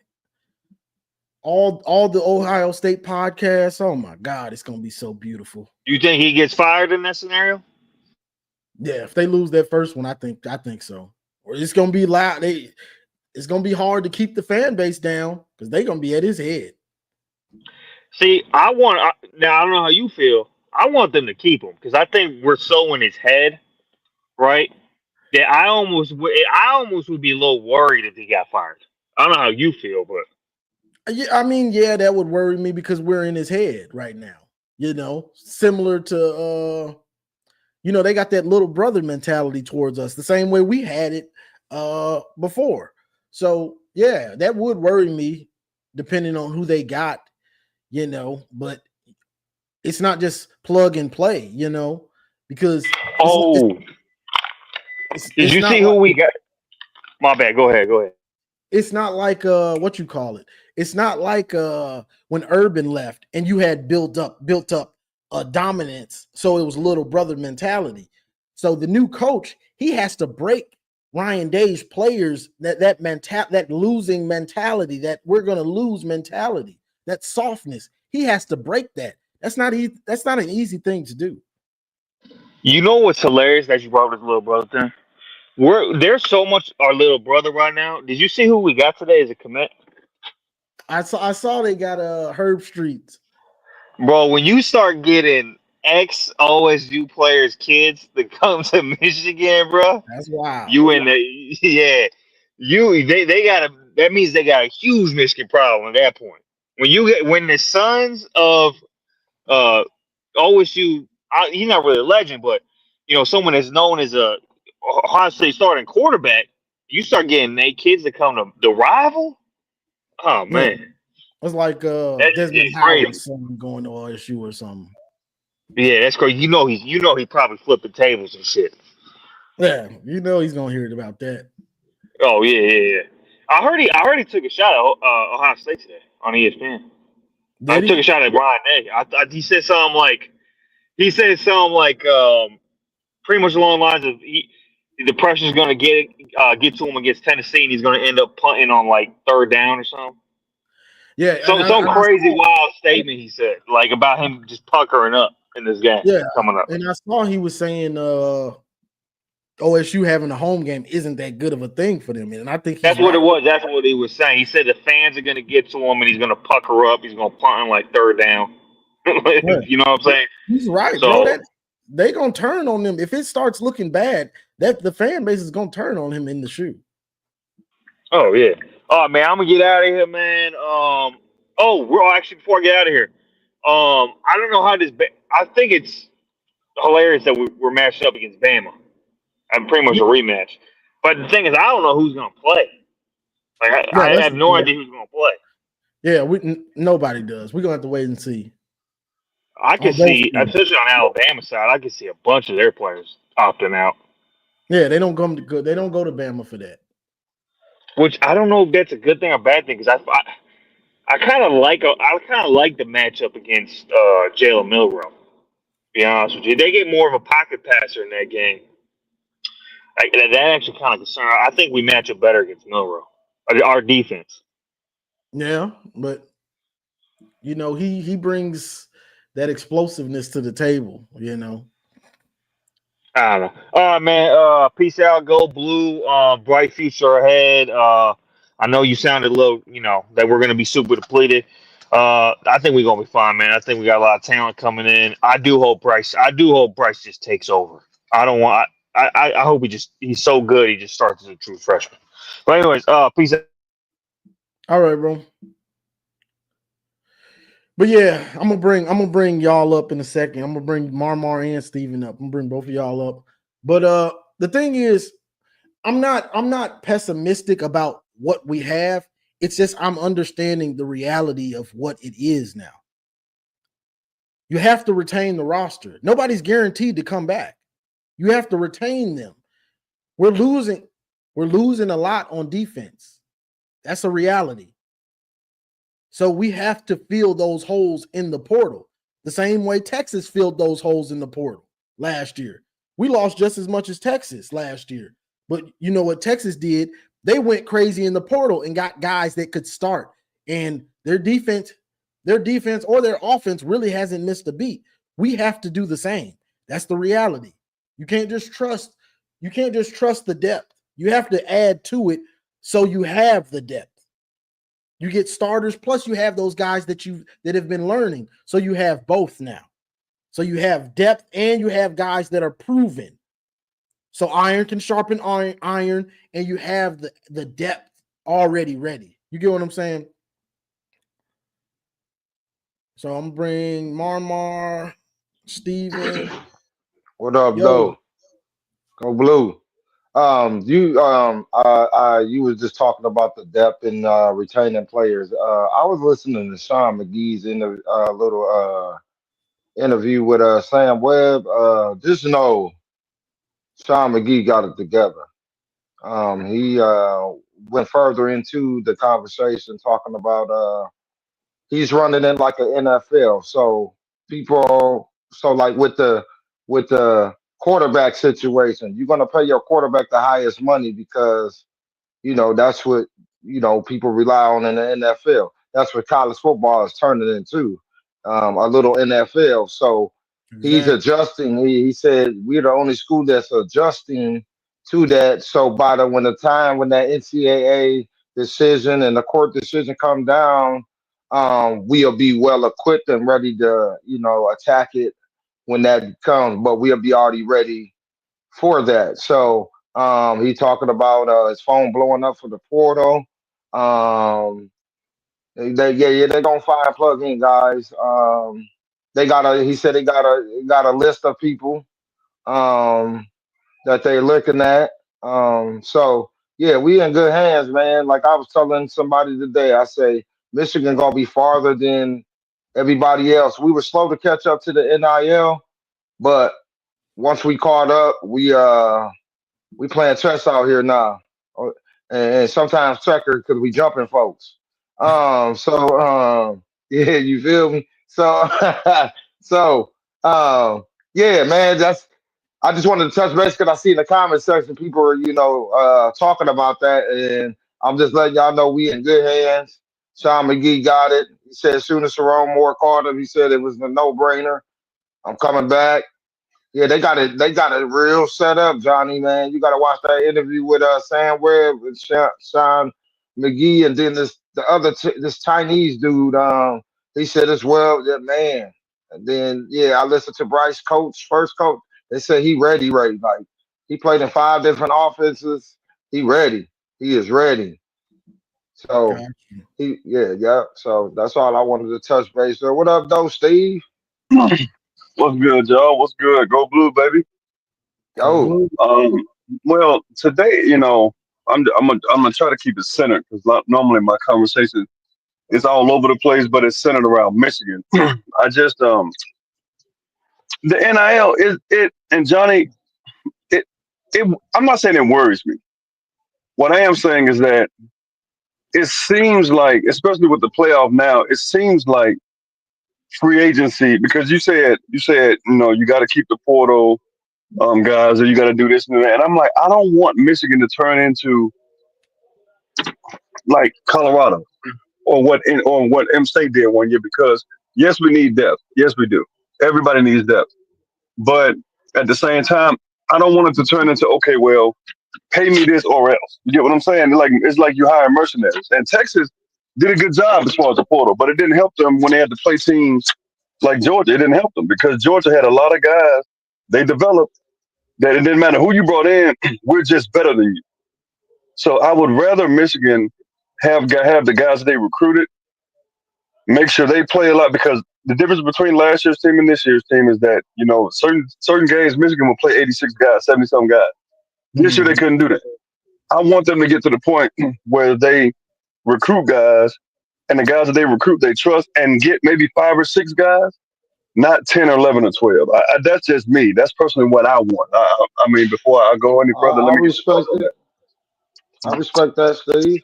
all the Ohio State podcasts. Oh my God, it's gonna be so beautiful. You think he gets fired in that scenario? Yeah, if they lose that first one, I think so. Or it's gonna be loud. It's gonna be hard to keep the fan base down because they're gonna be at his head. See, now I don't know how you feel. I want them to keep him because I think we're so in his head, right? That I almost would be a little worried if he got fired. I don't know how you feel, but Yeah, I mean, yeah, that would worry me because we're in his head right now. Similar to they got that little brother mentality towards us, the same way we had it before. So yeah, that would worry me depending on who they got, but it's not just plug and play, because did you see who we got? My bad. Go ahead. It's not like what you call it. It's not like when Urban left and you had built up a dominance, so it was little brother mentality. So the new coach, he has to break Ryan Day's players that losing mentality, that we're going to lose mentality, that softness. He has to break that. That's not an easy thing to do. You know what's hilarious that you brought this little brother thing? There's so much our little brother right now. Did you see who we got today as a commit? I saw they got Herb Street. Bro, when you start getting ex OSU players' kids that come to Michigan, bro, That's wild. you in the they got that means they got a huge Michigan problem at that point. When the sons of OSU, he's not really a legend, but someone that's known as a Ohio State starting quarterback, you start getting their kids that come to the rival. Oh man. Yeah. It's like Desmond Howard's son going to OSU or something. Yeah, that's crazy. He probably flipping tables and shit. Yeah, he's gonna hear about that. Oh yeah. I heard he took a shot at Ohio State today on ESPN. I took a shot at Brian Day. He said something like pretty much along the lines of the pressure's gonna get to him against Tennessee, and he's gonna end up punting on like third down or something. Yeah, some crazy wild statement he said, like about him just puckering up in this game. Yeah, coming up. And I saw he was saying OSU having a home game isn't that good of a thing for them, and I think that's what it was. That's what he was saying. He said the fans are gonna get to him, and he's gonna pucker up. He's gonna punt on like third down. You know what I'm saying? He's right, bro. They gonna turn on them if it starts looking bad. That the fan base is gonna turn on him in the shoe. Oh yeah. Oh man, I'm gonna get out of here, man. Actually, before I get out of here, I don't know how this. I think it's hilarious that we're matched up against Bama. I'm pretty much a rematch. But the thing is, I don't know who's gonna play. Like I have no idea who's gonna play. Yeah, nobody does. We're gonna have to wait and see. I can see, especially on Alabama side, I can see a bunch of their players opting out. Yeah, they don't go to Bama for that. Which I don't know if that's a good thing or bad thing, because I kind of like the matchup against Jalen Milroe. To be honest with you, they get more of a pocket passer in that game. That actually kind of concerns. I think we match up better against Milroe, our defense. Yeah, but he brings that explosiveness to the table. I don't know. All right, man. Peace out. Go Blue. Bright future ahead. I know you sounded a little, that we're going to be super depleted. I think we're going to be fine, man. I think we got a lot of talent coming in. I do hope Bryce just takes over. I hope he's so good he just starts as a true freshman. But anyways, peace out. All right, bro. But yeah, I'm gonna bring y'all up in a second. I'm gonna bring Marmar and Steven up. I'm gonna bring both of y'all up. But the thing is, I'm not pessimistic about what we have. It's just I'm understanding the reality of what it is now. You have to retain the roster. Nobody's guaranteed to come back. You have to retain them. We're losing a lot on defense. That's a reality. So we have to fill those holes in the portal the same way Texas filled those holes in the portal last year. We lost just as much as Texas last year. But you know what Texas did? They went crazy in the portal and got guys that could start. And Their defense or their offense really hasn't missed a beat. We have to do the same. That's the reality. You can't just trust the depth. You have to add to it so you have the depth. You get starters, plus you have those guys that have been learning. So you have both now. So you have depth and you have guys that are proven. So iron can sharpen iron, and you have the depth already ready. You get what I'm saying? So I'm bring Marmar, Steven. What up, Yo, though? Go blue. You was just talking about the depth and retaining players. I was listening to Sean McGee's in the little interview with Sam Webb. Just know Sean McGee got it together. He went further into the conversation talking about he's running in like an NFL. So like with the quarterback situation, you're gonna pay your quarterback the highest money because that's what people rely on in the NFL. That's what college football is turning into, a little NFL. So he's exactly. adjusting. He said we're the only school that's adjusting to that. So when the time when that NCAA decision and the court decision come down, we'll be well equipped and ready to attack it when that comes. But we'll be already ready for that. So he talking about his phone blowing up for the portal. Um, they're gonna find plug-in guys. He said they got a list of people um that they're looking at. So yeah, we in good hands, man. Like I was telling somebody today, I say Michigan gonna be farther than everybody else. We were slow to catch up to the NIL, but once we caught up, we playing chess out here now, Uh, and sometimes checker because we jumping folks. Yeah, you feel me? So, so, yeah, man. I just wanted to touch base because I see in the comment section people are talking about that, and I'm just letting y'all know we in good hands. Sean McGee got it. He said as soon as Sherrone Moore called him, he said it was a no brainer. I'm coming back. Yeah, they got it. They got it real set up, Johnny. Man, you got to watch that interview with Sam Webb, with Sean McGee, and then this Chinese dude. He said as well, that man. And then I listened to Bryce coach, first coach. They said he ready. Like he played in 5 different offenses. He ready. He is ready. So Gotcha. yeah. So that's all I wanted to touch base there. What up, though, Steve? What's good, y'all? What's good? Go blue, baby. Go Yo, blue. Well, today, I'm gonna try to keep it centered because normally my conversation is all over the place, but it's centered around Michigan. I just the NIL is it and Johnny it it. I'm not saying it worries me. What I am saying is that it seems like, especially with the playoff now, it seems like free agency because you said you got to keep the portal guys, or you got to do this and that. And I'm like, I don't want Michigan to turn into like Colorado or what M State did one year because yes, we need depth. Yes, we do. Everybody needs depth. But at the same time, I don't want it to turn into okay, well, pay me this or else. You get what I'm saying? It's like you hire mercenaries. And Texas did a good job as far as the portal, but it didn't help them when they had to play teams like Georgia. It didn't help them because Georgia had a lot of guys they developed that it didn't matter who you brought in, we're just better than you. So I would rather Michigan have the guys that they recruited, make sure they play a lot because the difference between last year's team and this year's team is that certain games Michigan will play 86 guys, 70 some guys. This year they Mhm. couldn't do that. I want them to get to the point where they recruit guys and the guys that they recruit they trust and get maybe 5 or 6 guys, not 10 or 11 or 12. That's just me. That's personally what I want. I mean, before I go any further, I let me get your thoughts respect on it. that. I respect that, Steve.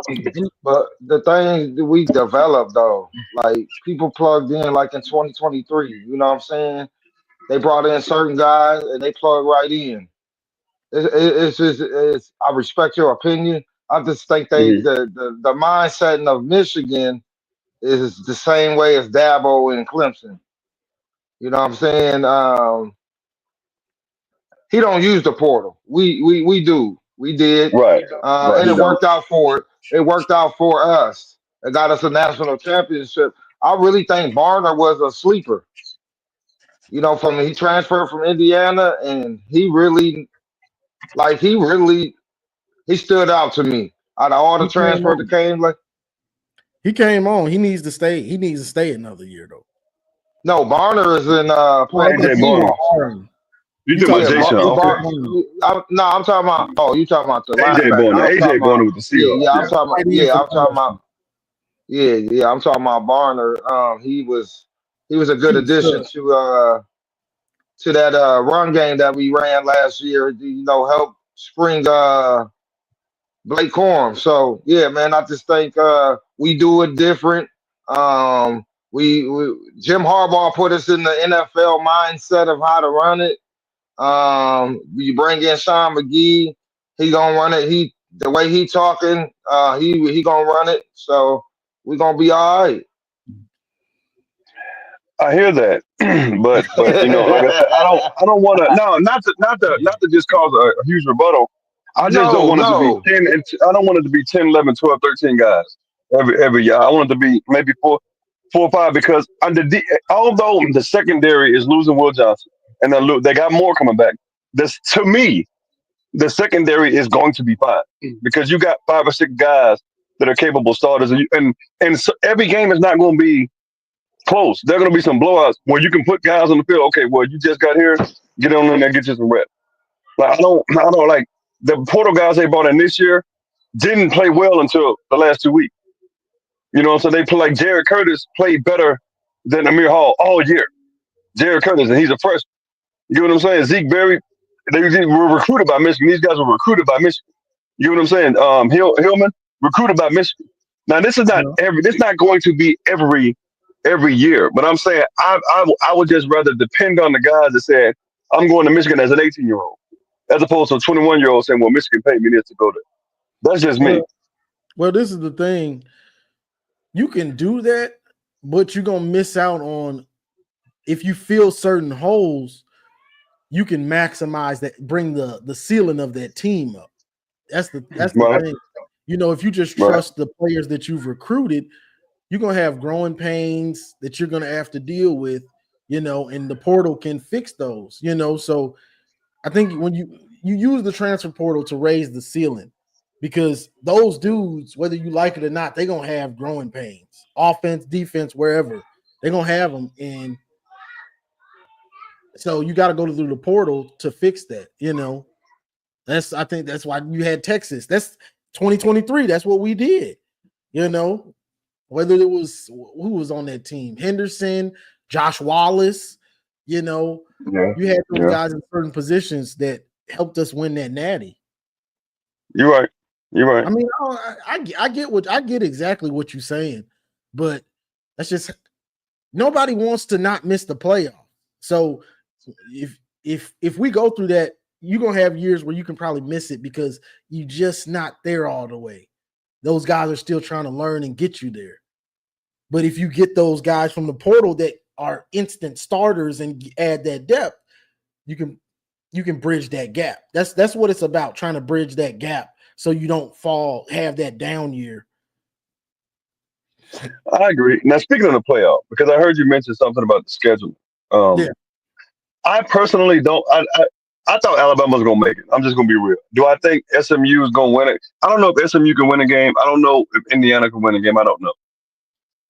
And But the thing that we developed though, like people plugged in like in 2023, you know what I'm saying? They brought in certain guys and they plugged right in. It's just I respect your opinion. I just think Mhm. the mindset of Michigan is the same way as Dabo and Clemson. You know what I'm saying? He don't use the portal. We do. We did. Right. Right. And He it don't. worked out for it. It worked out for us. It got us a national championship. I really think Barner was a sleeper. You know, from he transferred from Indiana, and he stood out to me. Out of all the He came transfers that on. came, like He came on. He needs to stay. He needs to stay another year though. no, Barner is in Oh, I playing for thought the AJ you said Bonner. Seahawks. Aaron. You You talking about talking Yeah, about Jason? AJ Okay. Brown. No, I'm talking about. Oh, you talking about the AJ linebacker? Bonner. I'm talking AJ about. Bonner with the Yeah, Seahawks. yeah. I'm Yeah. talking about. Tight end Yeah, for I'm talking Clemson. about. Yeah. I'm talking about Barner. He was a good He's a addition stud. to that run game that we ran last year. You know, help spring Blake Corum. So yeah, man, I just think we do it different. We Jim Harbaugh put us in the NFL mindset of how to run it. You bring in Sean McGee, he gonna run it. The way he talking, he gonna run it. So we gonna be all right. I hear that, but like I said, I don't want to. No, not to just cause a huge rebuttal. I just don't no, want it to be no. 10. I don't want it to be 10, 11, 12, 13 guys every year. I want it to be maybe four or five because although the secondary is losing Will Johnson and they got more coming back. This to me, the secondary is going to be fine because you got 5 or 6 guys that are capable starters, and so every game is not going to be close. There are going to be some blowouts where you can put guys on the field. Okay, well, you just got here. Get on in there, get you some reps. Like I don't like the portal guys they brought in this year didn't play well until the last 2 weeks. So they play like Jared Curtis played better than Amir Hall all year. Jared Curtis, and he's a freshman. You know what I'm saying? Zeke Berry, they were recruited by Michigan. These guys were recruited by Michigan. You know what I'm saying? Hillman recruited by Michigan. Now this is not Yeah. this is not going to be every year, but I'm saying I would just rather depend on the guys that said I'm going to Michigan as an 18-year-old, as opposed to a 21-year-old saying, "Well, Michigan paid me this to go there." That's just me. Well, this is the thing. You can do that, but you're gonna miss out on if you fill certain holes. You can maximize that, bring the ceiling of that team up. That's the Right, thing. If you just right. trust the players that you've recruited, you're gonna have growing pains that you're gonna have to deal with, and the portal can fix those. So I think when you use the transfer portal to raise the ceiling, because those dudes, whether you like it or not, they're gonna have growing pains, offense, defense, wherever they're gonna have them, and so you got to go through the portal to fix that. I think that's why you had Texas. That's 2023. That's what we did. You know, whether it was who was on that team, Henderson, Josh Wallace. You know, Yeah, you had those yeah. guys in certain positions that helped us win that natty. You're right. You're right. I mean, I get exactly what you're saying, but that's just nobody wants to not miss the playoff. So if we go through that, you're gonna have years where you can probably miss it because you just not there all the way. Those guys are still trying to learn and get you there. But if you get those guys from the portal that are instant starters and add that depth, you can bridge that gap. That's what it's about, trying to bridge that gap so you don't have that down year. I agree. Now, speaking of the playoff, because I heard you mention something about the schedule. Yeah. I personally don't. I thought Alabama was going to make it. I'm just going to be real. Do I think SMU is going to win it? I don't know if SMU can win a game. I don't know if Indiana can win a game. I don't know.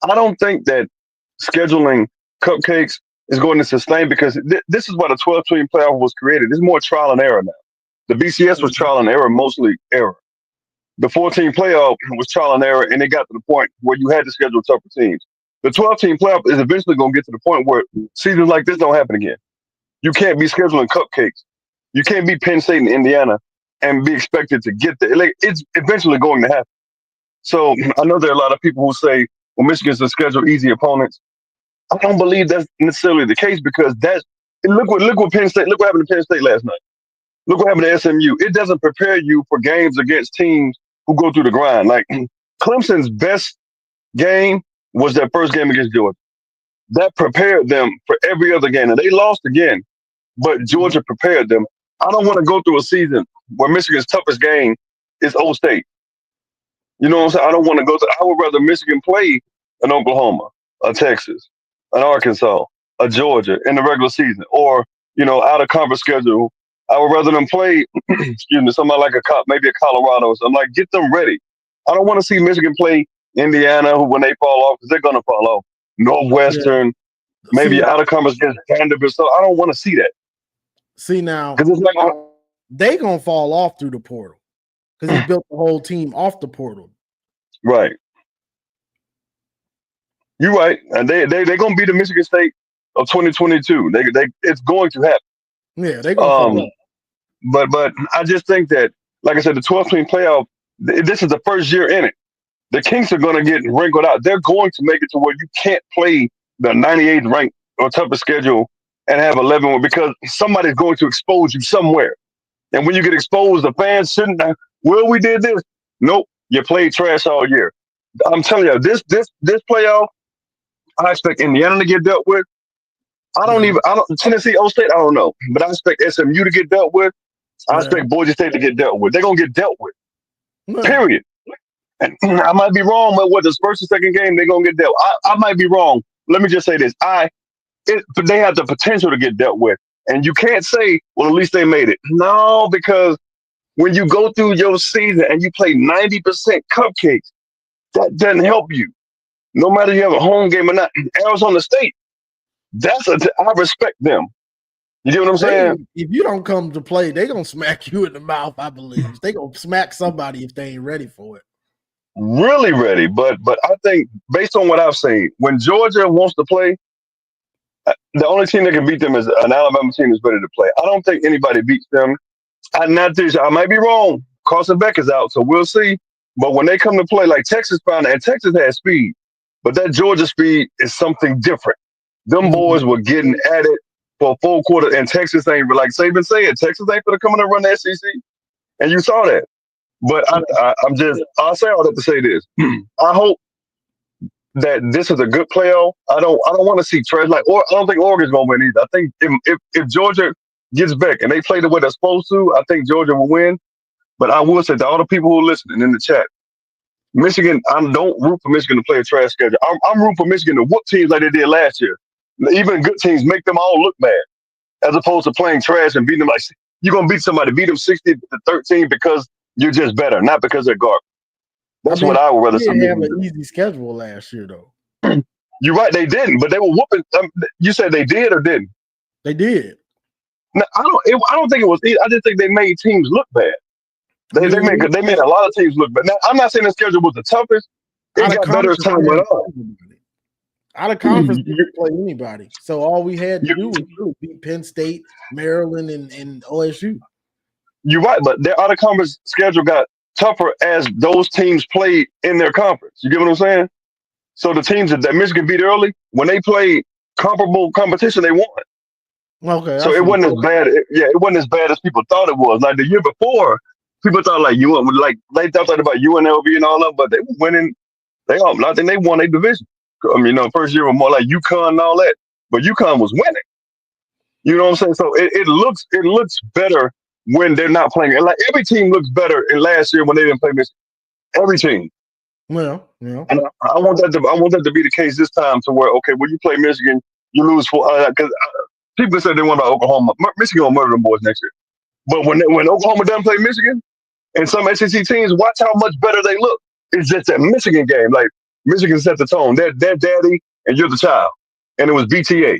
I don't think that scheduling cupcakes is going to sustain because this is why the 12-team playoff was created. It's more trial and error now. The BCS was trial and error, mostly error. The 14 playoff was trial and error, and it got to the point where you had to schedule tougher teams. The 12-team playoff is eventually going to get to the point where seasons like this don't happen again. You can't be scheduling cupcakes. You can't be Penn State and Indiana and be expected to get there. Like, it's eventually going to happen. So I know there are a lot of people who say, well, Michigan's to schedule easy opponents. I don't believe that's necessarily the case because look what Penn State, look what happened to Penn State last night. Look what happened to SMU. It doesn't prepare you for games against teams who go through the grind. Like Clemson's best game was that first game against Georgia. That prepared them for every other game, and they lost again. But Georgia prepared them. I don't want to go through a season where Michigan's toughest game is Old State. You know what I'm saying? I don't want to go to. I would rather Michigan play an Oklahoma, a Texas, an Arkansas, a Georgia in the regular season, or out of conference schedule. I would rather them play, excuse me, somebody like maybe a Colorado or something. Like, get them ready. I don't want to see Michigan play Indiana when they fall off, because they're going to fall off. Northwestern, maybe out of conference against Vanderbilt. So I don't want to see that. See, now, because it's like they going to fall off through the portal because he built the whole team off the portal. Right. You're right. And they're going to be the Michigan State of 2022. It's going to happen. Yeah, they're going to fall off. But I just think that, like I said, the 12-team playoff, this is the first year in it. The Kings are going to get wrinkled out. They're going to make it to where you can't play the 98th ranked or toughest schedule and have 11 because somebody's going to expose you somewhere. And when you get exposed, the fans shouldn't have, well, we did this. Nope, you played trash all year. I'm telling you, this playoff, I expect Indiana to get dealt with. Tennessee, Old State, I don't know. But I expect SMU to get dealt with. I expect Boise State to get dealt with. They're going to get dealt with. Period. And I might be wrong, but what the first and second game, they're going to get dealt. I might be wrong. Let me just say this. They have the potential to get dealt with. And you can't say, well, at least they made it. No, because when you go through your season and you play 90% cupcakes, that doesn't help you. No matter if you have a home game or not. Arizona State, I respect them. You get what I'm saying? If you don't come to play, they're going to smack you in the mouth, I believe. They're going to smack somebody if they ain't ready for it. Really ready. But I think, based on what I've seen, when Georgia wants to play, the only team that can beat them is an Alabama team that's ready to play. I don't think anybody beats them. I might be wrong. Carson Beck is out, so we'll see. But when they come to play, like Texas found it, and Texas has speed, but that Georgia speed is something different. Them boys were getting at it for a full quarter, and Texas ain't, like Saban said, Texas ain't going to come in and run the SEC. And you saw that. But I'll say all that to say this. I hope that this is a good playoff. I don't want to see trash. I don't think Oregon's going to win either. I think if Georgia gets back and they play the way they're supposed to, I think Georgia will win. But I will say to all the people who are listening in the chat, Michigan, I don't root for Michigan to play a trash schedule. I'm rooting for Michigan to whoop teams like they did last year. Even good teams, make them all look bad, as opposed to playing trash and beating them like you're going to beat somebody, beat them 60-13 because you're just better, not because they're garbage. That's what I would rather see. They have an easy schedule last year, though. You're right, they didn't, but they were whooping. You said they did or didn't? They did. No, I don't think it was. I just think they made teams look bad. They made a lot of teams look bad. Now, I'm not saying the schedule was the toughest. It got better as time went on. Out of conference, you could play anybody. So all we had to do was beat Penn State, Maryland, and OSU. You're right, but their out of conference schedule got tougher as those teams played in their conference. You get what I'm saying? So the teams that Michigan beat early, when they played comparable competition, they won. Okay. So it wasn't as bad. It wasn't as bad as people thought it was. Like the year before, people thought they thought about UNLV and all that, but they were winning. I think they won a division. I mean, first year was more like UConn and all that, but UConn was winning. You know what I'm saying? So it looks better when they're not playing. And like every team looks better in last year when they didn't play Michigan. Every team. Well, yeah. And I want that to be the case this time, to where when you play Michigan, you lose for because people said they want about Oklahoma. Michigan will murder them boys next year. But when Oklahoma doesn't play Michigan, and some SEC teams, watch how much better they look. It's just that Michigan game. Like Michigan set the tone. They're daddy, and you're the child. And it was BTA.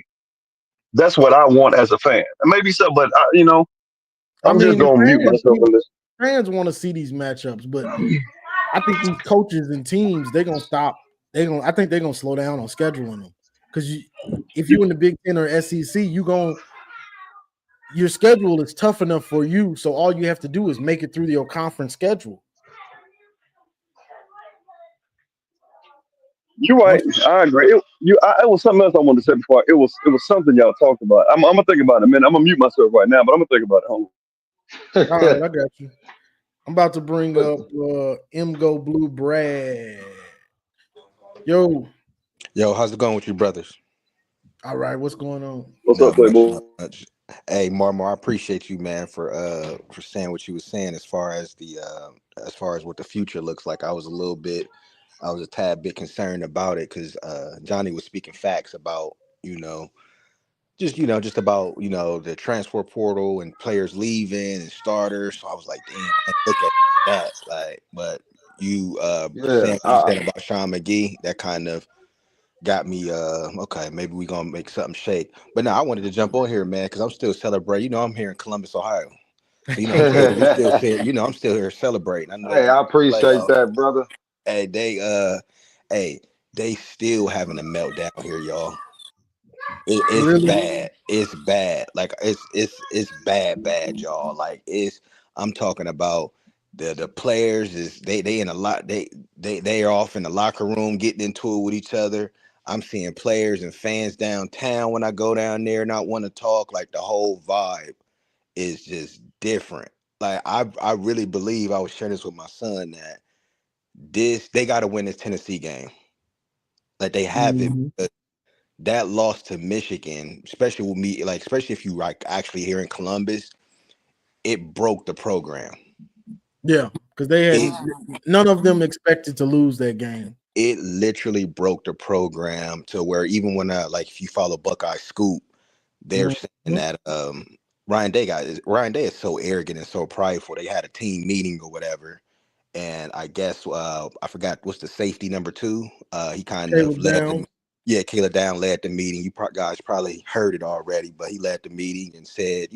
That's what I want as a fan. Maybe so, but I'm just gonna mute myself on this. Fans want to see these matchups, but I think these coaches and teams, they're gonna stop. I think they're gonna slow down on scheduling them, because if you're in the Big Ten or SEC, your schedule is tough enough for you. So all you have to do is make it through your conference schedule. You're right. I agree. It was something else I wanted to say before. It was something y'all talked about. I'm gonna think about it, man. I'm gonna mute myself right now, but I'm gonna think about it. All right, I got you. I'm about to bring But up M Go Blue Brad. Yo, Yo, how's it going with you, brothers? all right, what's going on? What's up, Not much, Playboy? not much. Hey, Marmar, I appreciate you, man, for saying what you was saying as far as what the future looks like. I was a tad bit concerned about it because Johnny was speaking facts about you know just about the transfer portal and players leaving and starters. So I was like, damn, I didn't look at that. Like, but you yeah, saying what you said about Sean McGee, that kind of got me okay, maybe we gonna make something shake. But now I wanted to jump on here, man, because I'm still celebrating. I'm here in Columbus, Ohio. So we still hey, say, I'm still here celebrating. I know they I just appreciate playoffs. that, brother. Hey, hey, they still having a meltdown here, y'all. It's Really? bad. It's bad. Like it's bad, y'all. Like I'm talking about the players is they in a lot they are off in the locker room getting into it with each other. I'm seeing players and fans downtown when I go down there not want to talk. Like the whole vibe is just different. Like I really believe, I was sharing this with my son, that they got to win this Tennessee game. Like they have it. Mhm. That loss to Michigan, especially with me, like especially if you like actually here in Columbus, it broke the program. Yeah, because they It had none of them expected to lose that game. it literally broke the program to where even when like if you follow Buckeye Scoop, they're saying Mhm. that Ryan Day is so arrogant and so prideful. They had a team meeting or whatever, and I guess I forgot what's the safety number 2. He kind of Caleb led down. them. Yeah, Caleb Down led the meeting. Guys probably heard it already, but he led the meeting and said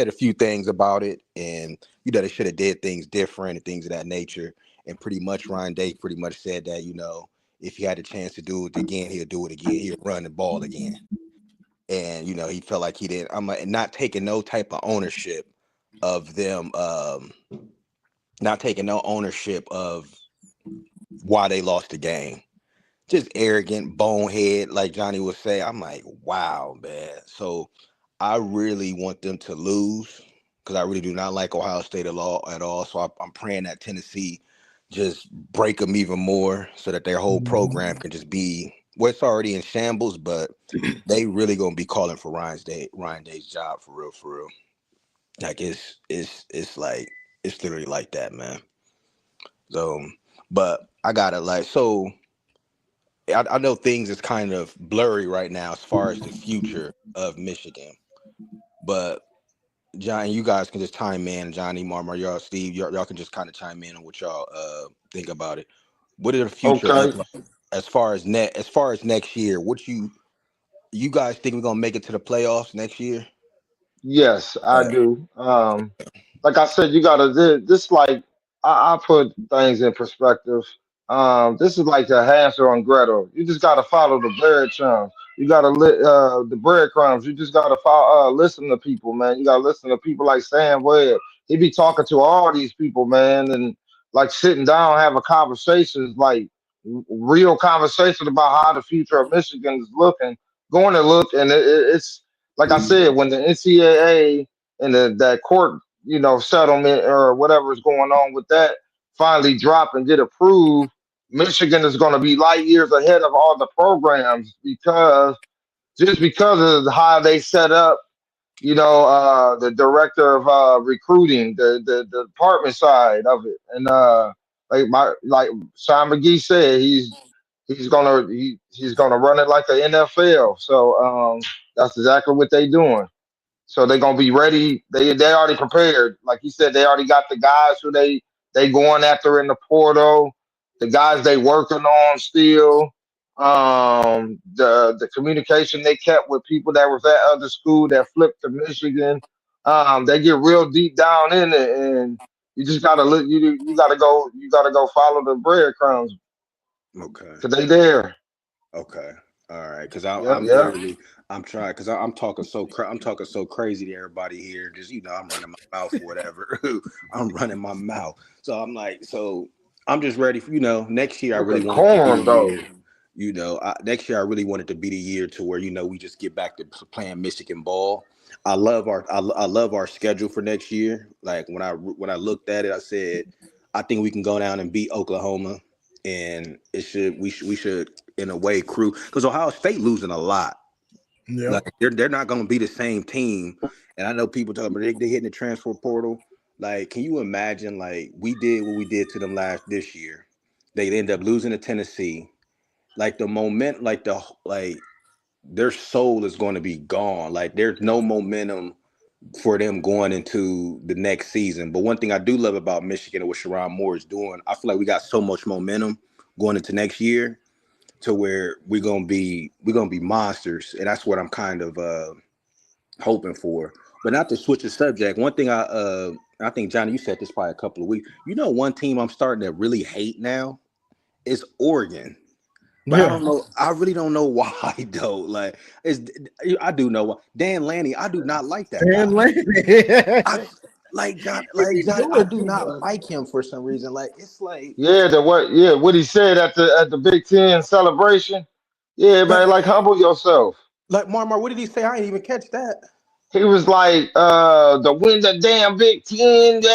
a few things about it, and they should have did things different and things of that nature. And pretty much Ryan Day pretty much said that if he had the chance to do it again, he'll do it again. He'll run the ball again. And he felt like he didn't. I'm like, not taking no type of ownership of them. Not taking no ownership of why they lost the game. Just arrogant, bonehead, like Johnny would say. I'm like, wow, man. So I really want them to lose because I really do not like Ohio State at all. So I'm praying that Tennessee just break them even more so that their whole program Mhm. can just be, well, it's already in shambles, but they really gonna be calling for Ryan Day's job for real, for real. Like it's like it's literally like that, man. So, but I gotta like so. I know things is kind of blurry right now as far as the future of Michigan, but John, you guys can just chime in. Johnny, Marmar, y'all, Steve, y'all can just kind of chime in on what y'all think about it. What does the future Okay. look like as far as next year? What you guys think we're gonna make it to the playoffs next year? Yes, I Uh, do. Like I said, you gotta this like I put things in perspective. This is like the Hansel and Gretel. You just gotta follow the breadcrumbs. You gotta the breadcrumbs. You just gotta follow, listen to people, man. You gotta listen to people like Sam Webb. He be talking to all these people, man, and like sitting down, having conversations, like real conversation about how the future of Michigan is looking, going to look, and it's like I said, when the NCAA and that court, settlement or whatever is going on with that finally drop and get approved, Michigan is going to be light years ahead of all the programs because of how they set up. The director of recruiting, the department side of it, and like Sean McGee said, he's gonna run it like the NFL. So that's exactly what they doing. So they're gonna be ready. They already prepared. Like you said, they already got the guys who they going after in the portal, the guys they working on still. The communication they kept with people that was at other school that flipped to Michigan. They get real deep down in it, and you just gotta look. You gotta go. You gotta go follow the breadcrumbs okay. because they there. Okay. All right. Because Yep. I'm Yep. literally I'm trying because I'm talking I'm talking so crazy to everybody here. Just I'm running my mouth or whatever. I'm running my mouth. So I'm like, so I'm just ready for next year. I Look really at want it to be corn the though. year. Next year I really want it to be the year to where we just get back to playing Michigan ball. I love our schedule for next year. Like when I looked at it, I said I think we can go down and beat Oklahoma, and we should in a way crew because Ohio State losing a lot. Yeah. Like they're not going to be the same team. And I know people talking about they hitting the transfer portal. Like, can you imagine? Like we did what we did to them this year. They end up losing to Tennessee. Like their soul is going to be gone. Like there's no momentum for them going into the next season. But one thing I do love about Michigan and what Sherrone Moore is doing, I feel like we got so much momentum going into next year to where we're gonna be monsters, and that's what I'm kind of hoping for. But not to switch the subject, one thing I think Johnny, you said this probably a couple of weeks. One team I'm starting to really hate now is Oregon. But I Yeah. don't know. I really don't know why though. Like, I do know why. Dan Lanning. I do not like that guy. Dan Lanning. I like John. What Like he John. I doing do too not much? like him for some reason. Like it's like, what he said at the Big Ten celebration. Yeah, like, man, like humble yourself. Marmar. What did he say? I didn't even catch that. He was like, the win the damn Big Ten. Yeah,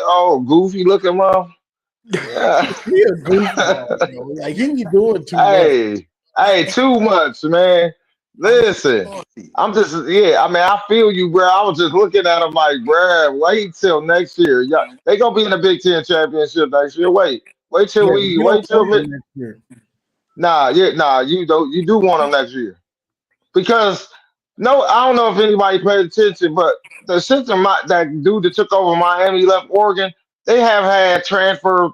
oh, goofy looking mom. Yeah. He a goofball, bro. Like he doing too much. Hey, too much, man. I'm Listen, sorry. I'm just, yeah. I mean, I feel you, bro. I was just looking at him like, bro, wait till next year. Yeah, they gonna be in the Big Ten championship next year. Wait till Yeah, we don't wait till want mid. him next year. Nah. You do want them next year because no, I don't know if anybody paid attention, but the system that dude that took over Miami left Oregon. They have had transfer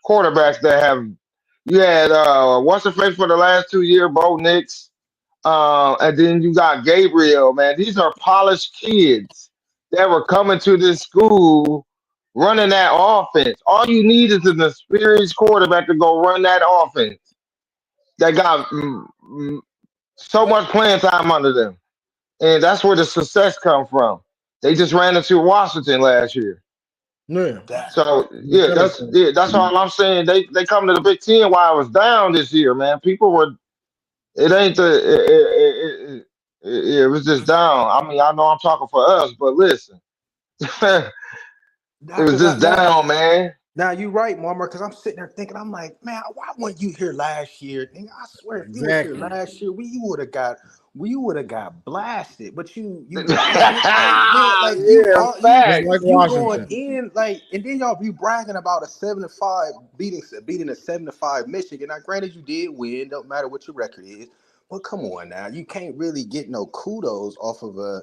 quarterbacks that have. You had what's the face for the last 2 years, Bo Nix, and then you got Gabriel. Man, these are polished kids that were coming to this school running that offense. All you need is an experienced quarterback to go run that offense that got so much playing time under them, and that's where the success come from. They just ran into Washington last year. Yeah. That So You tell us that. that's all I'm saying. They come to the Big Ten while I was down this year, man. People were it ain't the it was just down. I mean, I know I'm talking for us, but listen, it was because just down, man. now you right, Marmar. Because I'm sitting there thinking, I'm like, man, why weren't you here last year? Nigga, I swear, if you was here Exactly. last year, we would have got blasted. But you not here, like man, like you Yeah, are Just facts. like you going Washington. in like, and then y'all be bragging about a 7-5 beating a 7-5 Michigan. Now, granted, you did win. Don't matter what your record is. But come on now, you can't really get no kudos off of a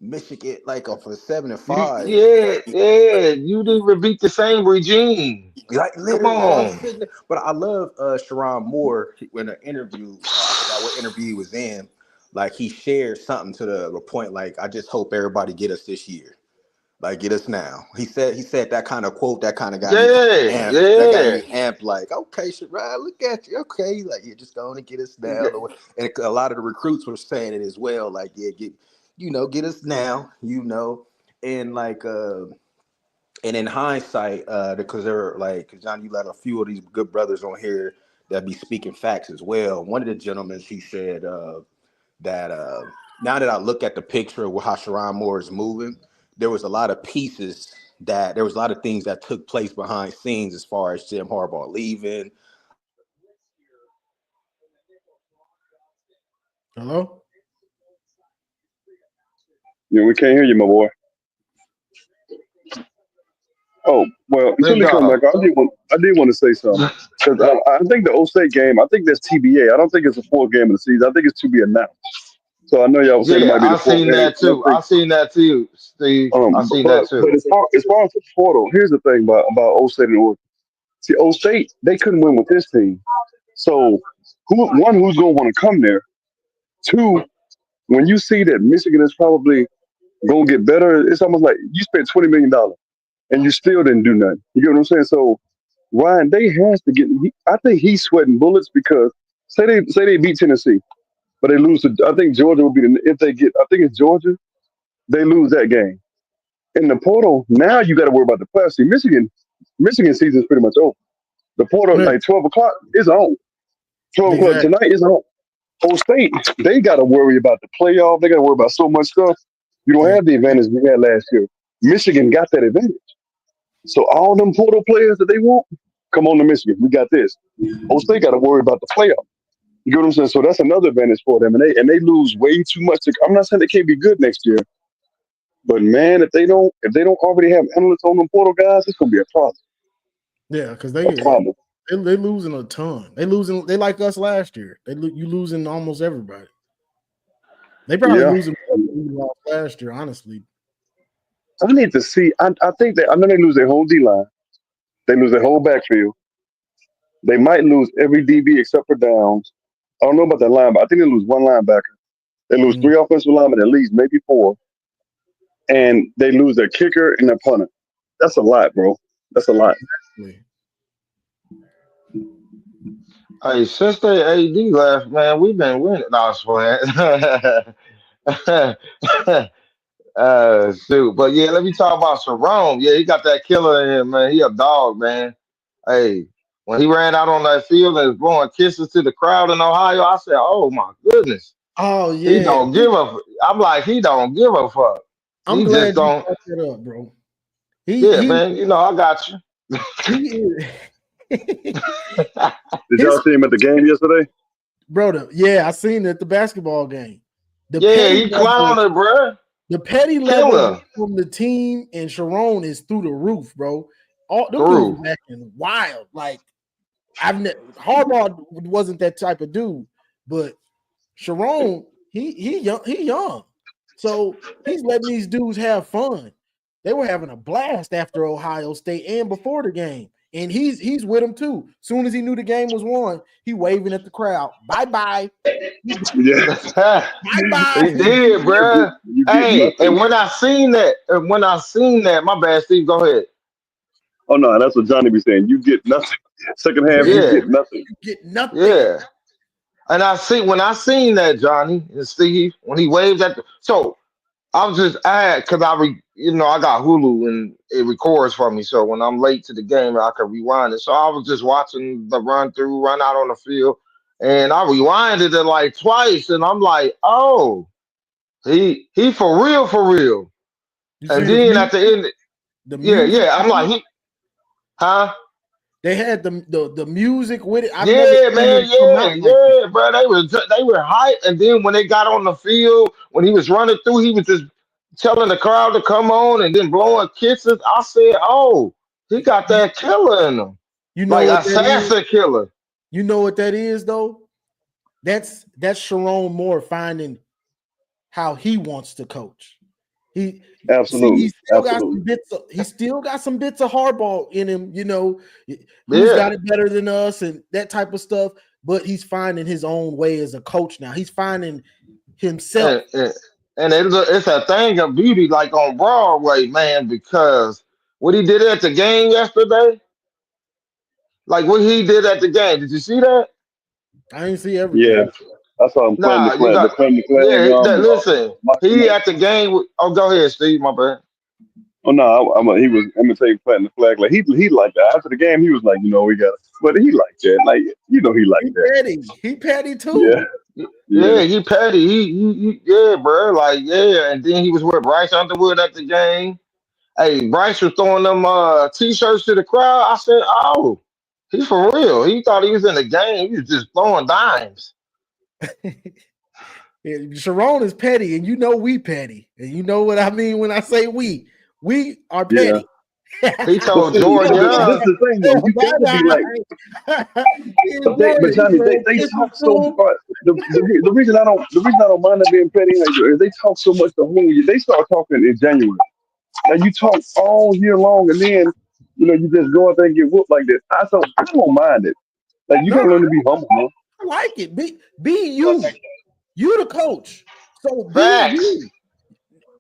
Michigan like off a 7-5. You didn't even beat the same regime. Like Come literally, so I'm on. sitting there. But I love Sherrone Moore when an interview, I forgot what interview he was in. Like he shared something to the point like, I just hope everybody get us this year. Like get us now. He said that kind of quote that kind of got me Yeah, amped. That got yeah. me amped. Like okay, Sherrone, look at you. Okay, like you're just going to get us now. And a lot of the recruits were saying it as well. Like yeah, get us now. And like. And in hindsight, because they're like, John, you let a few of these good brothers on here that be speaking facts as well. One of the gentlemen, he said that now that I look at the picture of how Sherrone Moore is moving, there was a lot of there was a lot of things that took place behind scenes as far as Jim Harbaugh leaving. Hello? Yeah, we can't hear you, my boy. Oh well, until Big he come back, dog. I did want to say something because I think the O State game. I think that's TBA. I don't think it's the fourth game of the season. I think it's to be announced. So I know y'all was saying it Yeah, might be the I fourth seen game. that too. I seen that too, Steve. I seen that But too. as far as the portal, here's the thing about O State and Oregon. See, O State they couldn't win with this team. So who's going to want to come there? Two, when you see that Michigan is probably going to get better, it's almost like you spent $20 million and you still didn't do nothing. You get what I'm saying? So Ryan Day has to get. I think he's sweating bullets because say they beat Tennessee, but they lose to. I think Georgia will be the if they get. I think it's Georgia. They lose that game in the portal. Now you got to worry about the playoffs. See, Michigan season is pretty much over. The portal Yeah. like 12 o'clock is on. So Exactly. tonight is on. Whole State, they got to worry about the playoff. They got to worry about so much stuff. You don't Yeah. have the advantage we had last year. Michigan got that advantage. So all them portal players that they want, come on to Michigan. We got this. Whole State got to worry about the playoff. You get what I'm saying? So that's another advantage for them. And they lose way too much. I'm not saying they can't be good next year, but man, if they don't already have analysts on them portal guys, it's gonna be a problem. Yeah, because A problem. they losing a ton. They like us last year. You losing almost everybody. They probably Yeah. losing more than we lost last year, honestly. I need to see. I think that I know they lose their whole D line. They lose their whole backfield. They might lose every DB except for Downs. I don't know about that line, but I think they lose one linebacker. They lose Mhm. 3 offensive linemen at least, maybe 4. And they lose their kicker and their punter. That's a lot, bro. That's a lot. Hey, since they AD left, man, we've been winning. No, I was playing. Shoot, but yeah, let me talk about Sherrone. Yeah, he got that killer in him, man. He a dog, man. Hey, when he ran out on that field and was blowing kisses to the crowd in Ohio, I said, "Oh my goodness, Oh he yeah. don't give a." I'm like, he don't give a fuck. I'm He just glad you don't. brought that up, bro. Yeah, He man. You know, I got you. he is Did y'all his see him at the game yesterday? brother. Yeah, I seen it at the basketball game. The Yeah, petty he level, clowning, bruh. the petty level Killer from the team and Sherrone is through the roof, bro. All them dudes through. was acting wild. Like Harbaugh wasn't that type of dude, but Sherrone, he young. So he's letting these dudes have fun. They were having a blast after Ohio State and before the game. And he's with them too. Soon as he knew the game was won, he waving at the crowd. Bye-bye. Yeah. Bye-bye. He did, bruh. You get Hey, and nothing. when I seen that, my bad, Steve, go ahead. Oh no, that's what Johnny be saying. You get nothing. Second half, you Yeah, get nothing. You get nothing. yeah. And when I seen that, Johnny and Steve, when he waved at so I was just because I got Hulu and it records for me. So when I'm late to the game, I can rewind it. So I was just watching the run out on the field, and I rewinded it like twice, and I'm like, oh, he for real. You And see the then at music, the end, the yeah, music, yeah, I'm like, huh? they had the music with it. I've never Yeah, seen man, them come yeah, out like that. yeah, bro. They were hyped, and then when they got on the field, when he was running through, he was just telling the crowd to come on, and then blowing kisses. I said, "Oh, he got that killer in him, You know like what that is? assassin killer." You know what that is, though? That's Sherrone Moore finding how he wants to coach. He Absolutely. Absolutely. he still got some bits of hardball in him, who's Yeah, got it better than us and that type of stuff, but he's finding his own way as a coach now. He's finding himself. and it's a thing of beauty, like on Broadway, man, because what he did at the game yesterday, like what he did at the game. Did you see that? I ain't see Yeah. everything. I saw him planting the Nah, you flag, got planting the flag yeah. Listen, Monday he night. at the game. Oh, go ahead, Steve. My bad. Oh no, he was imitating planting the flag. Like he liked that. After the game, he was like, we got it. But he liked that. Like, he liked that. He petty Yeah. too. Yeah. Yeah, he petty. Yeah, bro. Like, yeah. And then he was with Bryce Underwood at the game. Hey, Bryce was throwing them t-shirts to the crowd. I said, oh, he's for real. He thought he was in the game. He was just throwing dimes. Yeah, Sharon is petty, and we petty, and you know what I mean when I say we. We are Yeah. petty. He But told see, Jordan but this is Young, the thing though. You gotta be like, Bye-bye. but Johnny, they talk so. The reason I don't mind them being petty like, is they talk so much the whole year. They start talking in January. And you talk all year long, and then you just go out there and get whooped like this. I don't mind it. Like you No, gotta learn to be humble, man. I like it. Be you. You the coach. So be facts. you.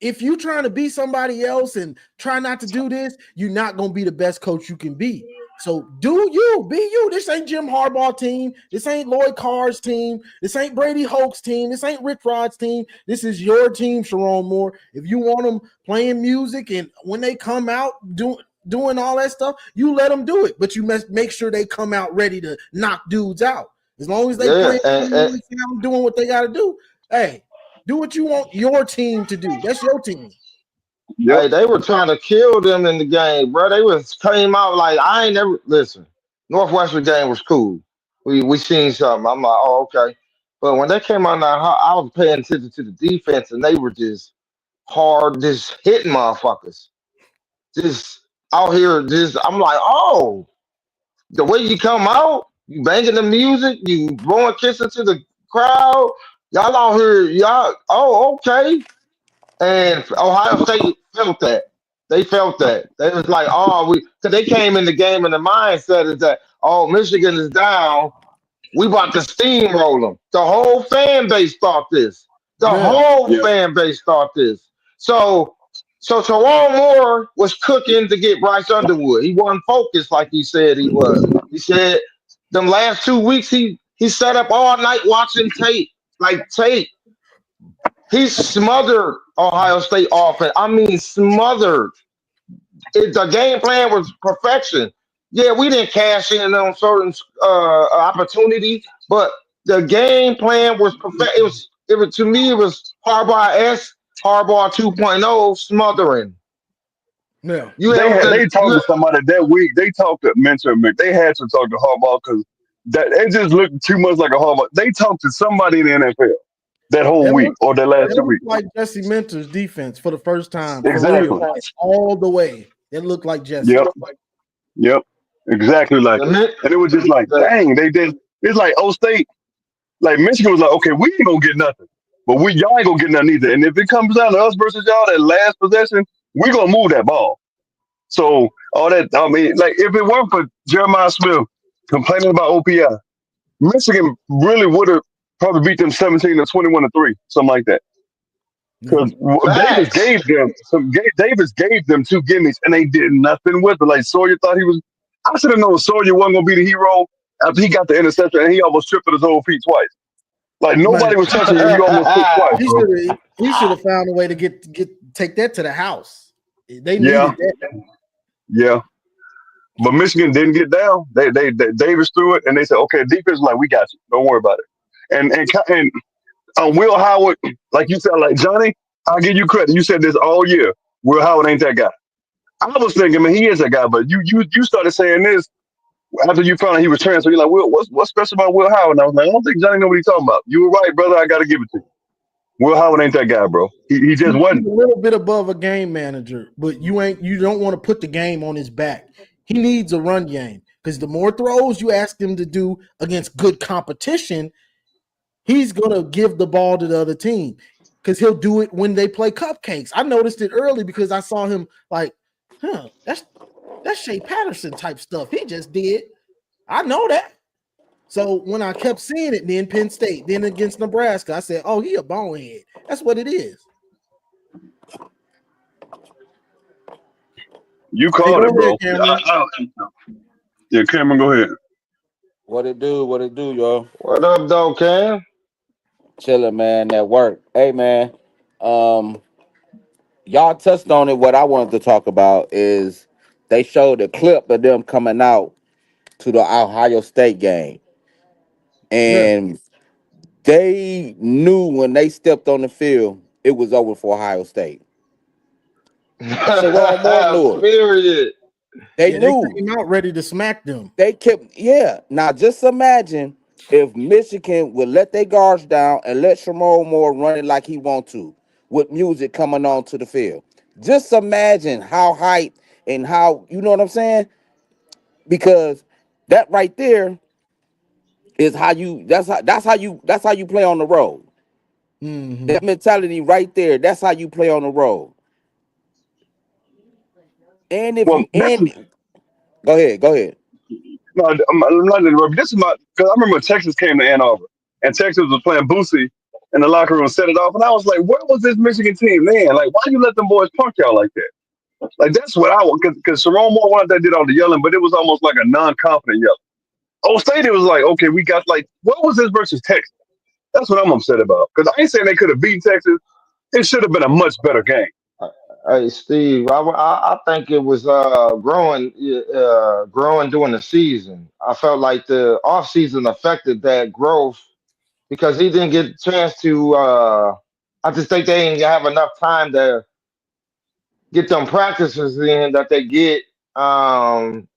If you trying to be somebody else and try not to do this, you're not going to be the best coach you can be. So do you, be you. This ain't Jim Harbaugh team. This ain't Lloyd Carr's team. This ain't Brady Hoke's team. This ain't Rick Rod's team. This is your team, Sherrone Moore. If you want them playing music and when they come out doing all that stuff, you let them do it. But you must make sure they come out ready to knock dudes out. As long as they Yeah, play doing what they got to do, hey, do what you want your team to do. That's your team. Yep. hey, they were trying to kill them in the game, bro. They was came out like I ain't never listen. Northwestern game was cool. We seen something. I'm like, oh okay. But when they came out now, I was paying attention to the defense, and they were just hard, just hitting motherfuckers, just out here. Just I'm like, oh, the way you come out, you banging the music, you blowing kisses to the crowd, y'all out here, y'all. Oh, okay. And Ohio State felt that. They felt that. They was like, oh, because they came in the game and the mindset is that, oh, Michigan is down. We about to steamroll them. The whole fan base thought this. The Yeah. whole Yep. fan base thought this. So Sherrone Moore was cooking to get Bryce Underwood. He wasn't focused like he said he was. He said them last 2 weeks he sat up all night watching tape, like tape. He smothered Ohio State offense. I mean, smothered. The game plan was perfection. Yeah, we didn't cash in on certain opportunity, but the game plan was perfect. It was to me. It was Harbaugh 2.0 smothering. Yeah. You have They to. talked to somebody that week. They talked to Mentor Mick. They had to talk to Harbaugh because that it just looked too much like a Harbaugh. They talked to somebody in the NFL that whole That week looked, or the last that 2 looked weeks. like Jesse Mentor's defense for the first time, for real, Exactly. all the way. It looked like Jesse. Yep. Yep. Exactly like The, it. the, And it was just like, the, dang, they did. It's like State, like Michigan was like, okay, we ain't gonna get nothing, but y'all ain't gonna get nothing either. And if it comes down to us versus y'all, that last possession, we gonna move that ball. So all that, I mean, like if it weren't for Jeremiah Smith complaining about OPI, Michigan really would have probably beat them 17 to 21 to 3, something like that. Yeah. Because facts. Davis gave them 2 gimmies and they did nothing with it. Like Sawyer thought he was. I should have known Sawyer wasn't gonna be the hero after he got the interception and he almost tripped with his own feet twice. Like Man, nobody was touching you. You almost tripped twice, bro. he should have found a way to take that to the house. They Yeah, needed that. yeah. But Michigan didn't get down. They Davis threw it and they said, okay, defense like we got you. Don't worry about it. And Will Howard, like you said, like Johnny, I'll give you credit. You said this all year. Will Howard ain't that guy. I was thinking, man, he is that guy. But you started saying this after you found out he was transferred. You're like, Will, what's special about Will Howard? And I was like, I don't think Johnny know what he's talking about. You were right, brother. I got to give it to you. Will Howard ain't that guy, bro. He just He's wasn't. a little bit above a game manager, but you don't want to put the game on his back. He needs a run game because the more throws you ask him to do against good competition, he's gonna give the ball to the other team because he'll do it when they play cupcakes. I noticed it early because I saw him like, that's Shea Patterson type stuff he just did. I know that. So when I kept seeing it, then Penn State, then against Nebraska, I said, "Oh, he a bonehead." That's what it is. You Hey, called go it, ahead, bro. Cameron. Yeah, Cameron, go ahead. What it do? What it do, y'all? What up, though, Cam? Chilling, man. At work. Hey, man. Um, y'all touched on it. What I wanted to talk about is they showed a clip of them coming out to the Ohio State game, Yeah. and they knew when they stepped on the field, it was over for Ohio State. Sherrone Moore knew it. Period. They Yeah, they knew. came out ready to smack them. They kept, yeah. Now just imagine if Michigan would let their guards down and let Sherrone Moore run it like he want to, with music coming on to the field. Just imagine how hype and how, you know what I'm saying? Because that right there is how you that's how you play on the road. Mm-hmm. That mentality right there, that's how you play on the road. And if Well, you and go ahead. no, I'm not interrupting. This is my because I remember Texas came to Ann Arbor and Texas was playing Boosie in the locker room, set it off, and I was like, where was this Michigan team, man? Like, why you let them boys punk y'all like that? Like that's what I want because Sherrone Moore wanted that did all the yelling, but it was almost like a non-confident yelling. State, it was like, okay, we got like, what was this versus Texas? That's what I'm upset about because I ain't saying they could have beaten Texas. It should have been a much better game. Hey Steve, I think it was growing during the season. I felt like the off season affected that growth because he didn't get a chance to. I just think they didn't have enough time to get them practices in that they get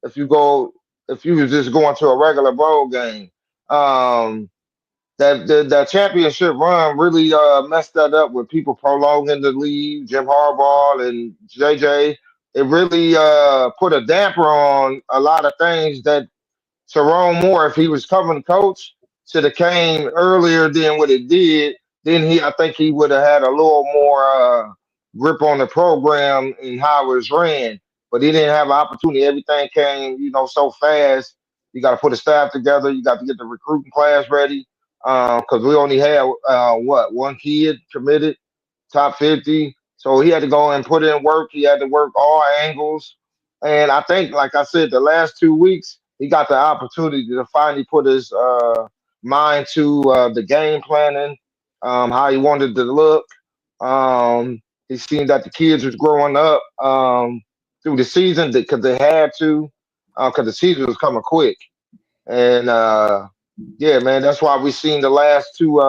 if you go if you was just going to a regular bowl game. Um, that championship run really messed that up with people prolonging the lead, Jim Harbaugh and JJ. It really put a damper on a lot of things that Sherrone Moore, if he was coming coach, should have came earlier than what it did. Then I think he would have had a little more grip on the program and how it was ran. But he didn't have an opportunity. Everything came, so fast. You got to put a staff together. You got to get the recruiting class ready. Because we only had one kid committed top 50. So he had to go and put in work. He had to work all angles. And I think, like I said, the last 2 weeks, he got the opportunity to finally put his mind to the game planning, how he wanted to look. He seen that the kids was growing up through the season because they had to, because the season was coming quick. And yeah, man, that's why we seen the last two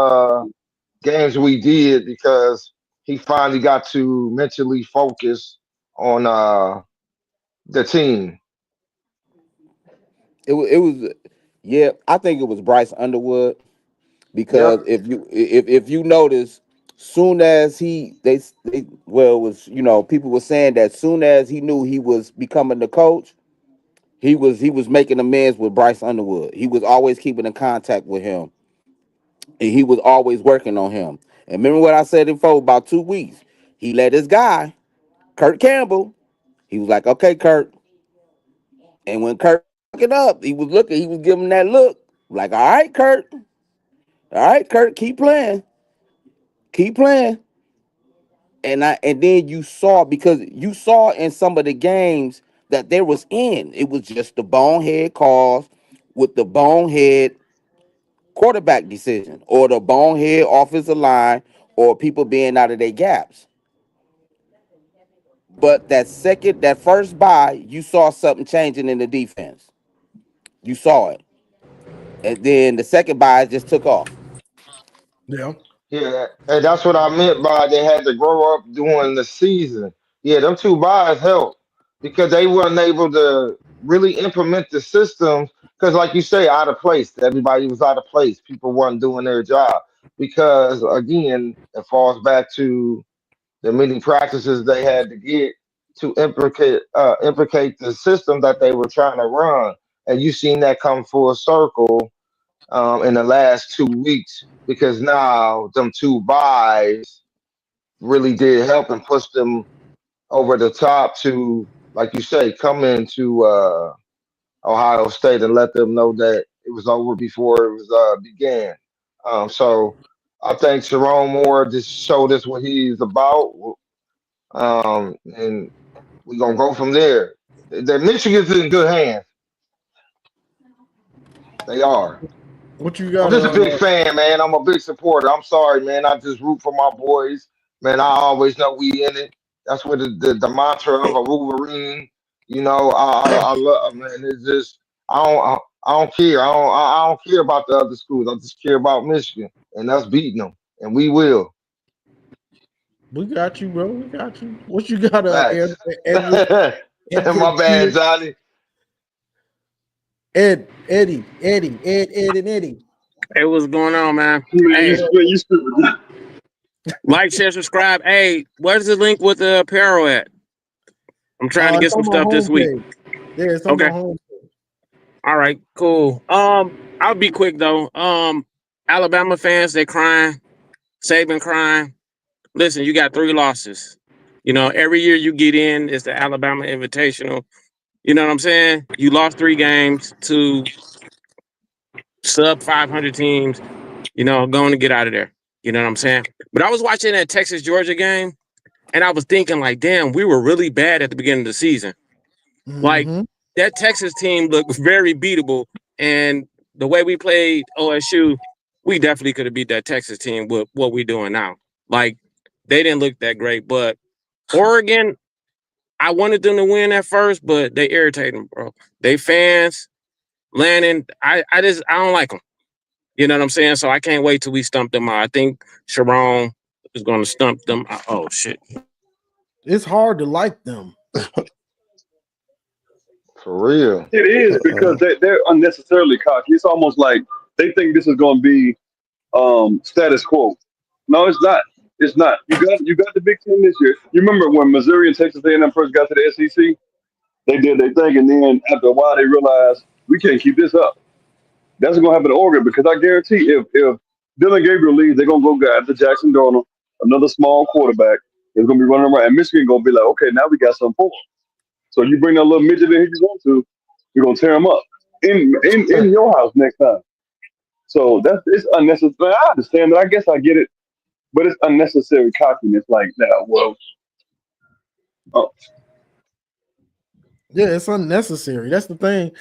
games we did because he finally got to mentally focus on the team. It was yeah, I think it was Bryce Underwood because Yep. if you notice, soon as they well it was people were saying that soon as he knew he was becoming the coach, he was making amends with Bryce Underwood. He was always keeping in contact with him, and he was always working on him. And remember what I said before about 2 weeks. He let his guy, Kurt Campbell, he was like, okay, Kurt. And when Kurt fucking up, he was giving that look. Like, all right, Kurt, keep playing. Keep playing. And then you saw because you saw in some of the games that there was in. It was just the bonehead calls with the bonehead quarterback decision or the bonehead offensive line or people being out of their gaps. But that first buy, you saw something changing in the defense. You saw it. And then the second buy just took off. Yeah. Yeah, and that's what I meant by they had to grow up during the season. Yeah, them two buys helped because they weren't able to really implement the systems because, like you say, out of place. Everybody was out of place. People weren't doing their job because, again, it falls back to the many practices they had to get to implicate the system that they were trying to run. And you seen that come full circle in the last 2 weeks because now them two buys really did help and push them over the top to, like you say, come into Ohio State and let them know that it was over before it was began. So I think Sherrone Moore just showed us what he's about, and we're gonna go from there. The Michigan's in good hands. They are. What you I'm got? just a big fan, man. I'm a big supporter. I'm sorry, man. I just root for my boys. Man, I always know we in it. That's what the mantra of a Wolverine. I love, man. It's just I don't care. I don't care about the other schools. I just care about Michigan and us beating them, and we will. We got you, bro. We got you. What you got? Facts. Edward, Edward My bad, Pierce, Johnny. Ed, and Eddie. Hey, what's going on, man? Man, Hey, you stupid. like, share, subscribe. Hey, where's the link with the apparel at? I'm trying to get It's some on my stuff this week. homepage. Yeah, it's on my Okay. homepage. All right, cool. I'll be quick though. Alabama fans, they crying. Saban crying. Listen, you got 3 losses. Every year you get in, it's the Alabama Invitational. You know what I'm saying? You lost 3 games to sub 500 teams. Going to get out of there. You know what I'm saying? But I was watching that Texas Georgia game, and I was thinking, like, damn, we were really bad at the beginning of the season. Like, Mm-hmm. that Texas team looked very beatable. And the way we played OSU, we definitely could have beat that Texas team with what we're doing now. Like, they didn't look that great, but Oregon, I wanted them to win at first, but they irritate them, bro. They fans, Landon, I don't like them. You know what I'm saying? So I can't wait till we stump them out. I think Sherrone is going to stump them out. Oh, shit. It's hard to like them. For real. It is because they're unnecessarily cocky. It's almost like they think this is going to be status quo. No, it's not. It's not. You got the Big Ten this year. You remember when Missouri and Texas A&M first got to the SEC? They did their thing, and then after a while, they realized we can't keep this up. That's going to happen to Oregon because I guarantee if Dylan Gabriel leaves, they're going to go after Jackson Darnold, another small quarterback. They're going to be running around, and Michigan going to be like, okay, now we got something for them. So you bring that little midget in here you want to, you're going to tear him up in your house next time. So it's unnecessary. I understand that. I guess I get it, but it's unnecessary cockiness like that. Well, Yeah, it's unnecessary. That's the thing.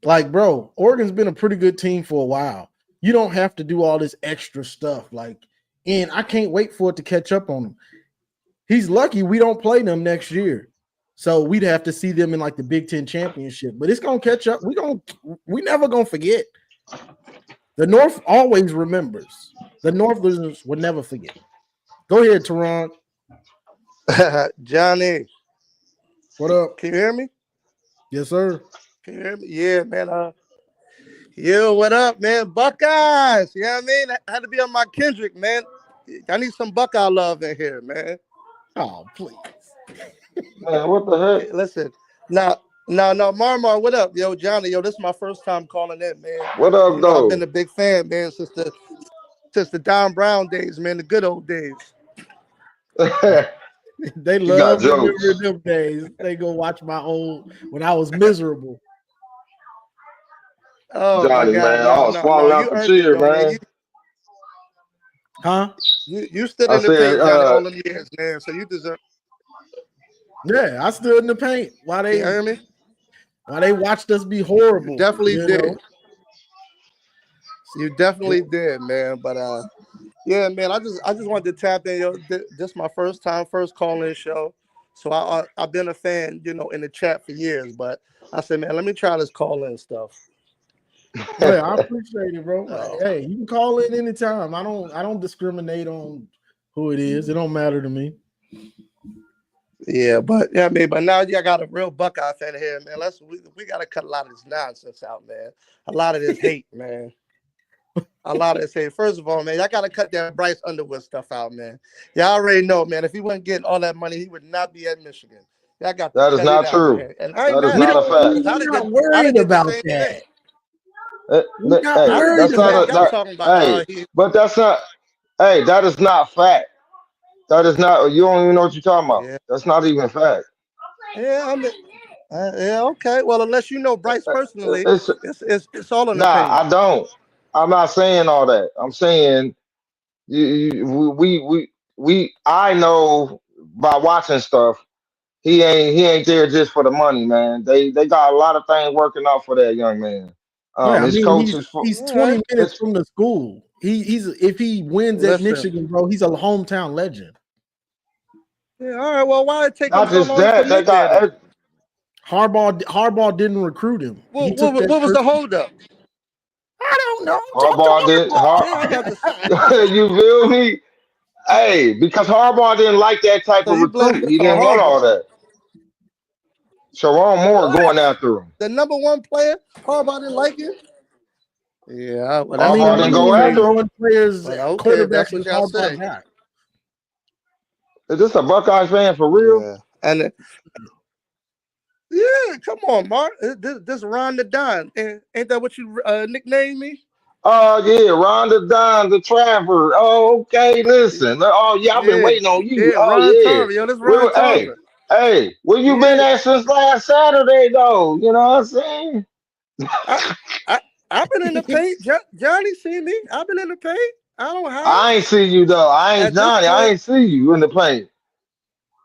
Like, bro, Oregon's been a pretty good team for a while. You don't have to do all this extra stuff. Like, and I can't wait for it to catch up on him. He's lucky we don't play them next year. So we'd have to see them in like the Big Ten championship. But it's gonna catch up. We never gonna forget. The North always remembers. The Northerners will never forget. Go ahead, Teron. Johnny. What up? Can you hear me? Yes, sir. Can you hear me? Yeah, man. What up, man? Buckeyes. You know what I mean? I had to be on my Kendrick, man. I need some Buckeye love in here, man. Oh, please. Man, what the heck? Hey, listen, now, Marmar, what up? Yo, Johnny, this is my first time calling in, man. What up, I've though? been a big fan, man, since the Don Brown days, man, the good old days. They You got love jokes. remembering them days. They go watch my old when I was miserable. Oh Johnny, my God, man, I was swallowing out you the earned it, cheer, though, man. Huh? You stood I in the said, paint, Johnny, all them years, man. So you deserve. Yeah, I stood in the paint while You hear me? they watched us be horrible. You definitely you did. know? You definitely did, man. But yeah, man, I just wanted to tap in. This is my first call-in show. So I've been a fan, in the chat for years. But I said, man, let me try this call-in stuff. Yeah, I appreciate it, bro. Oh. Hey, you can call in anytime. I don't discriminate on who it is. It don't matter to me. Yeah, but now I got a real Buckeye fan here, man. We got to cut a lot of this nonsense out, man. A lot of this hate, man. A lot of this hate. First of all, man, I got to cut that Bryce Underwood stuff out, man. Y'all already know, man. If he wasn't getting all that money, he would not be at Michigan. Y'all got to that is not true. And I ain't That is mad not a fact. We're not worried about that. We're not worried That's not about a but that's not. Hey, that is not fact. That is not. You don't even know what you're talking about. Yeah. That's not even fact. Yeah, okay. Well, unless you know Bryce personally, it's all in the Nah, opinion. I don't. I'm not saying all that. I'm saying I know by watching stuff. He ain't there just for the money, man. They got a lot of things working out for that young man. Yeah, His coaches. he's 20 minutes from the school. He's if he wins at Michigan, bro, he's a hometown legend. Yeah, all right. Well, why it take not him so just long that. to They get there? got Harbaugh didn't recruit him. What was the holdup? I don't know. Harbaugh didn't. You feel me? Hey, because Harbaugh didn't like that type So of you blame recruit. it He on didn't want Harbaugh. all that. Sherrone Moore going after him. The number one player, Harbaugh didn't like it. Yeah, well, Harbaugh didn't go after him. Players, okay, that's what y'all say. Is this a Buckeyes fan for real? Yeah, and yeah, come on, Mark. This Ron the Don. Ain't that what you nicknamed me? Oh yeah, Rhonda Don the Trapper. Oh, okay, listen. Oh yeah, I've been waiting on you. Yeah, Oh Ron yeah. Tarver. Yo, this Ron Tarver. Hey, where you been at since last Saturday though? You know what I'm saying? I've been in the paint. Johnny see me. I've been in the paint. I don't have. I ain't see you though. I ain't Johnny. I ain't see you in the paint.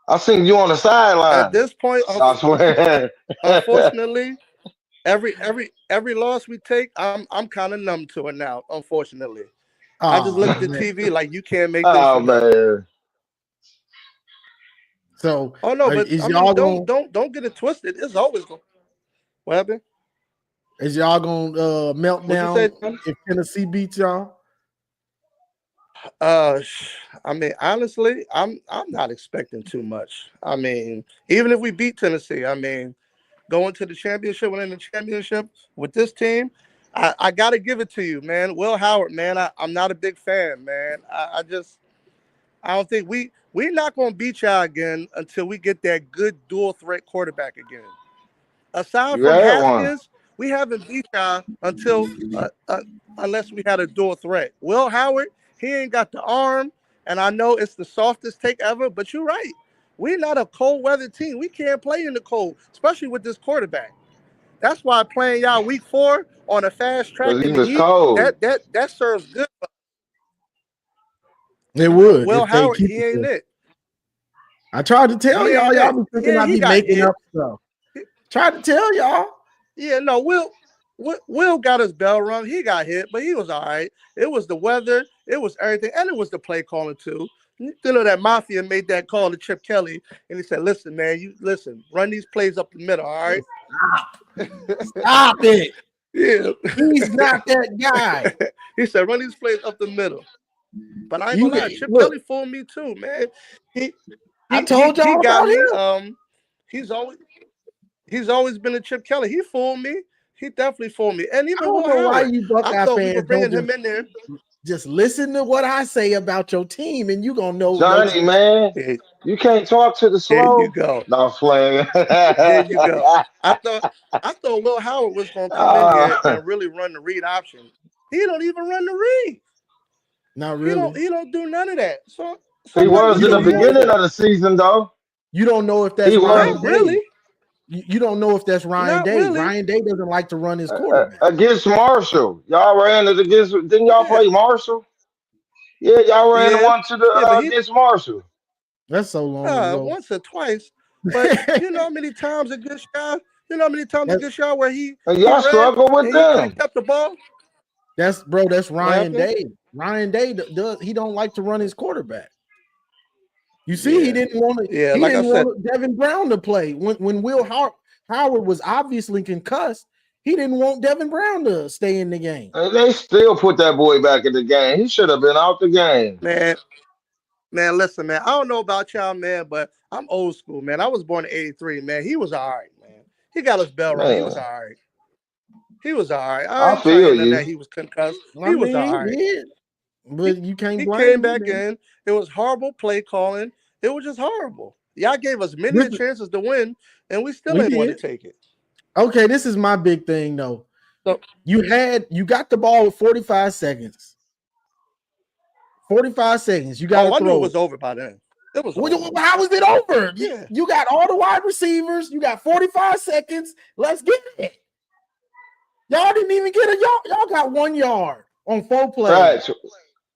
I seen you on the sideline. At this point, I swear. Unfortunately, every loss we take, I'm kind of numb to it now. Unfortunately, I just look at the TV like you can't make this. Oh man. So, Oh no, but is I mean, y'all gonna don't get it twisted. It's always going. What happened? melt What'd you say, down John? if Tennessee beats y'all? I mean, honestly, I'm not expecting too much. I mean, even if we beat Tennessee, I mean, going to the championship, winning the championship with this team, I got to give it to you, man. Will Howard, man, I'm not a big fan, man. I don't think we're not going to beat y'all again until we get that good dual threat quarterback again. Aside You from had one. Haskins, we haven't beat y'all until unless we had a dual threat. Will Howard, he ain't got the arm, and I know it's the softest take ever, but you're right. We're not a cold weather team. We can't play in the cold, especially with this quarterback. That's why playing y'all week 4 on a fast track Because he in the was heat, cold. that serves good. It would Will if they Howard, keep he it ain't there. it. I tried to tell He y'all. ain't Y'all it. be thinking I He be got making hit. up stuff. Tried to tell y'all. Yeah, no, Will got his bell rung. He got hit, but he was all right. It was the weather, it was everything, and it was the play calling too. You know that Mafia made that call to Chip Kelly, and he said, "Listen, man, you listen, run these plays up the middle, all right?" Stop it. Yeah, He's not that guy. he said, "Run these plays up the middle." But I ain't You gonna can lie, Chip look. Kelly fooled me too, man. He I he told he, he y'all got about me. him. He's always been a Chip Kelly. He fooled me. He definitely fooled me. And I even don't Will know why Howard, you I Buckeye thought we were fans don't bringing him in there. just listen to what I say about your team, and you gonna know your Johnny, team. man, There, you can't talk to the there you slow. go. No, playing. There you go. I thought Will Howard was gonna come in here and really run the read option. He don't even run the read. Not He really. don't do none of that. So He I'm like, was what You in the you don't know. beginning using? of the season, though. You don't know if that's He Ryan was Not Day. really. You don't know if that's Ryan Not Day. really. Ryan Day doesn't like to run his quarterback. against Marshall. Y'all ran it against. Didn't y'all Yeah. play Marshall? Yeah, y'all ran the Yeah. one to the Yeah, but he against Marshall. That's so long ago. once or twice. But you know how many times against y'all? You know how many times That's against y'all where he And y'all ran struggle with and he could have them. kept the ball? that's What Ryan happened? Day. Ryan Day does he don't like to run his quarterback. You see, Yeah. Yeah, he like I didn't said, want Devin Brown to play when Howard was obviously concussed. He didn't want Devin Brown to stay in the game. And they still put that boy back in the game. He should have been out the game. man, listen, man. I don't know about y'all, man, but I'm old school, man. I was born in '83, man. He was all right, man. He got his bell rung. He was Man, all right. He was all right. I I ain't telling you feel nothing you. that he was concussed. I He was mean, all he right. did, He, but you can't he blame came him, back man. in. It was horrible play calling. It was just horrible. Y'all gave us many This, chances to win, and we still we ain't want to did. take it. Okay, this is my big thing though. So, You got the ball with 45 seconds. 45 seconds. You got to I knew it throw it. was over by then. It was over. How is it over? Yeah. You got all the wide receivers. You got 45 seconds. Let's get it. Y'all didn't even get y'all got 1 yard on 4 plays. Facts.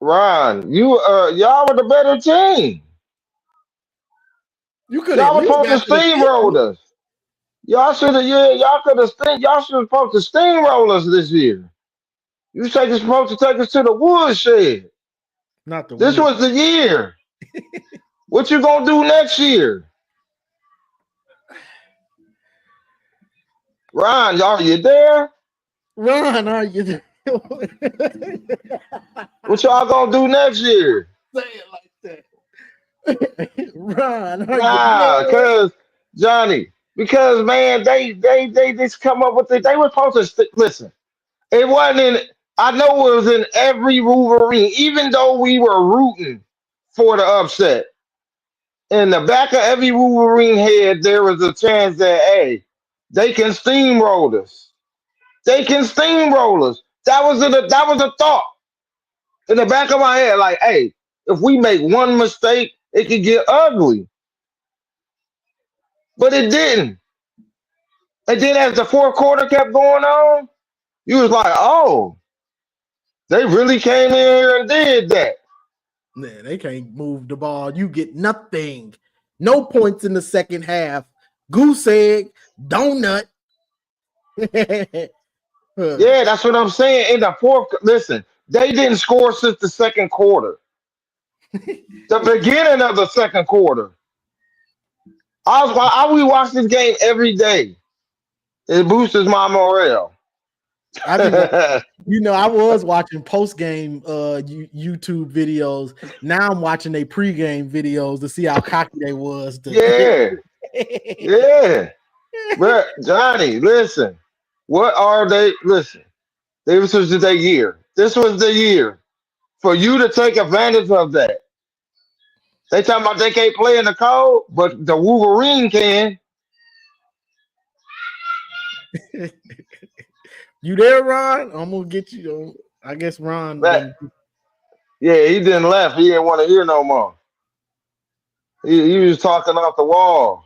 Ron, y'all were the better team. You could at Y'all were least supposed to got to the 50. steamroll us. Y'all should have, yeah, y'all should have supposed to steamroll us this year. You say you're supposed to take us to the woodshed. Not the This wood. was the year. What you gonna do next year? Ron, are you there? Ron, are you there? What y'all gonna do next year? Say it like that. Ron, are you Nah, there? cause Johnny, because man, they just come up with it. They were supposed to listen. It wasn't in. I know it was in every Wolverine, even though we were rooting for the upset. In the back of every Wolverine head, there was a chance that hey, they can steamroll us. They can steamroll us. That was a thought in the back of my head. Like, hey, if we make one mistake, it could get ugly. But it didn't. And then as the fourth quarter kept going on, you was like, oh, they really came in here and did that. Man, they can't move the ball. You get nothing. No points in the second half. Goose egg, donut. Yeah, that's what I'm saying. In the fourth, listen, they didn't score since the second quarter. The beginning of the second quarter. We watch this game every day. It boosts my morale. I be I was watching post game YouTube videos. Now I'm watching their pregame videos to see how cocky they was. Yeah, yeah. But Johnny, listen. What are they? Listen, this was the year. This was the year for you to take advantage of that. They talking about they can't play in the cold, but the Wolverine can. You there, Ron? I'm gonna get you. I guess Ron That done. yeah, he didn't left. He didn't want to hear no more. He was talking off the wall.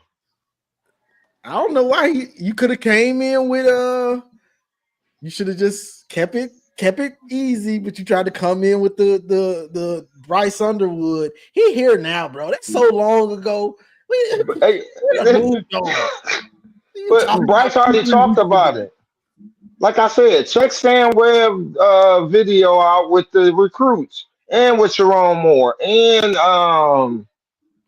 I don't know why you could have came in with you should have just kept it easy, but you tried to come in with the Bryce Underwood. He here now, bro. That's so long ago. Hey, We moved on. You but talking about Bryce already 2-3 talked weeks about ago. it. Like I said, check Sam Webb video out with the recruits and with Sherrone Moore and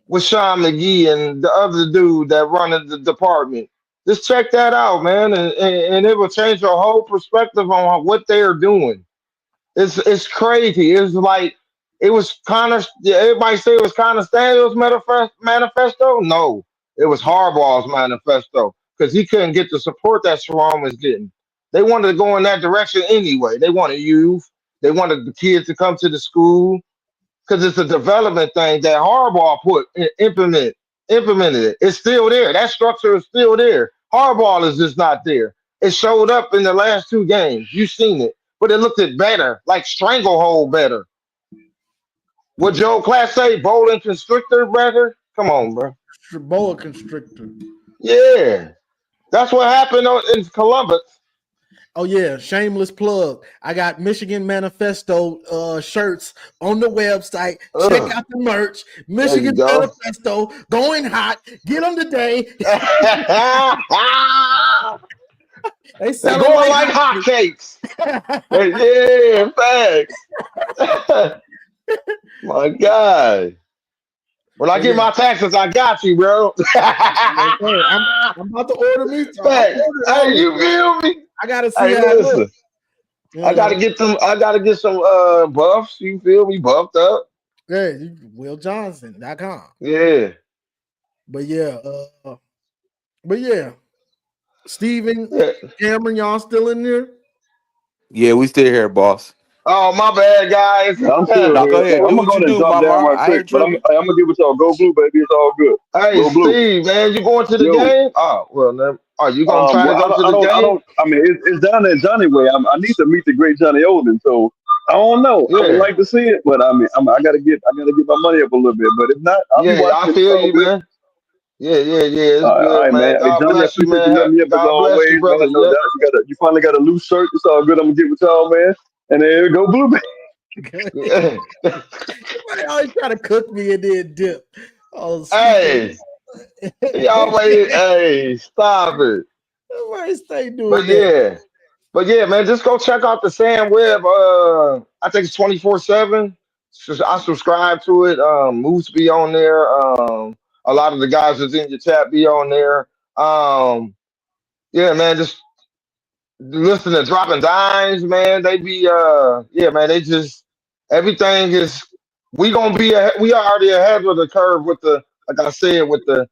with Sean McGee and the other dude that running the department. Just check that out, man, and it will change your whole perspective on what they are doing. It's crazy. It's like it was kind of everybody say it was kind of Daniel's manifesto. No, it was Harbaugh's manifesto because he couldn't get the support that Sharon was getting. They wanted to go in that direction anyway. They wanted youth. They wanted the kids to come to the school because it's a development thing that Harbaugh implemented it. It's still there. That structure is still there. Harbaugh is just not there. It showed up in the last two games. You've seen it, but it looked it better, like stranglehold better. What Joe Class say? Bowling constrictor better? Come on, bro. Boa constrictor. Yeah, that's what happened in Columbus. Oh yeah, shameless plug. I got Michigan Manifesto shirts on the website. Check Ugh, out the merch. there you Michigan go. Manifesto going hot. Get them today. They They're selling going like like hotcakes. hotcakes. Yeah, facts. My God. When I But get yeah, my taxes, I got you, bro. yes, sir. I'm about to order me. I'm Facts. ordering Hey, all of you them. feel me? I gotta see Hey, how it looks. listen. You know. I gotta get some buffs. You feel me? Buffed up. Yeah, WillJohnson.com. Yeah. But yeah, but yeah, Steven, Yeah. Cameron, y'all still in there? Yeah, we still here, boss. Oh, my bad, guys. I'm still Now go here. ahead, I'm do gonna what go you ahead and do, jump Mama. down right I quick, ain't but tripping. I'm gonna give it to y'all. Go blue, baby. It's all good. Hey, Go blue. Steve, man, you going to the Yo. game? Oh, well, then, are you gonna try to Well, go to the I game? don't. I mean, it's down there Johnny way. I need to meet the great Johnny Olden, so I don't know. I would Yeah. like to see it, but I mean, I gotta get my money up a little bit. But if not, I'll be Yeah, I watching it. It's feel all you, good. man. Yeah. It's All good, right, man. man. Hey, God Johnny, I bless you, appreciate you man. letting me up as God bless you, always, brother. man. No Yep. doubt. You finally got a loose shirt. It's all good. I'm gonna get with y'all, man. And there you go, blue. Somebody always try to cook me and then dip. Oh, stupid. Hey, hey, stop it. Somebody stay doing But that. yeah. But yeah, man, just go check out the Sam Webb. I think it's 24/7. I subscribe to it. Moose be on there. A lot of the guys that's in your chat be on there. Yeah, man, just listen to dropping dimes, man. They be yeah, man. They just everything is. We are already ahead of the curve with the like I said with the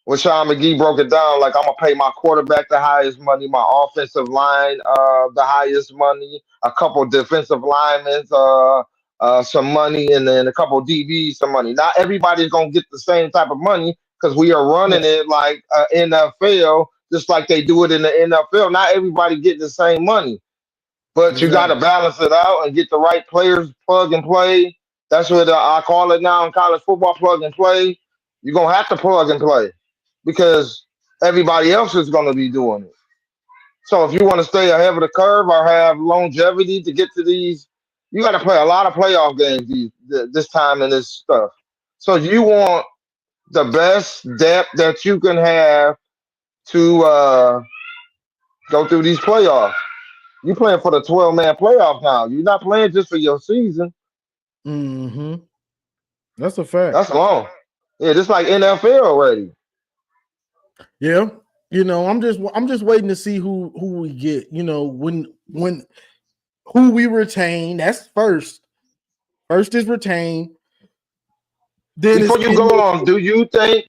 when Sean McGee broke it down, like I'm gonna pay my quarterback the highest money, my offensive line the highest money, a couple defensive linemen some money, and then a couple DBs some money. Not everybody's gonna get the same type of money because we are running it like NFL, just like they do it in the NFL. Not everybody getting the same money, but you got Exactly. to balance it out and get the right players plug and play. That's what I call it now in college football, plug and play. You're gonna have to plug and play because everybody else is going to be doing it. So if you want to stay ahead of the curve or have longevity to get to these, you got to play a lot of playoff games this time and this stuff. So you want the best depth that you can have to go through these playoffs. You're playing for the 12-man playoff now. You're not playing just for your season. Mm-hmm. That's a fact. That's long. Yeah, just like NFL already. Yeah, I'm just waiting to see who we get. When who we retain. That's first. First is retain. Then it's Before you go on, do you think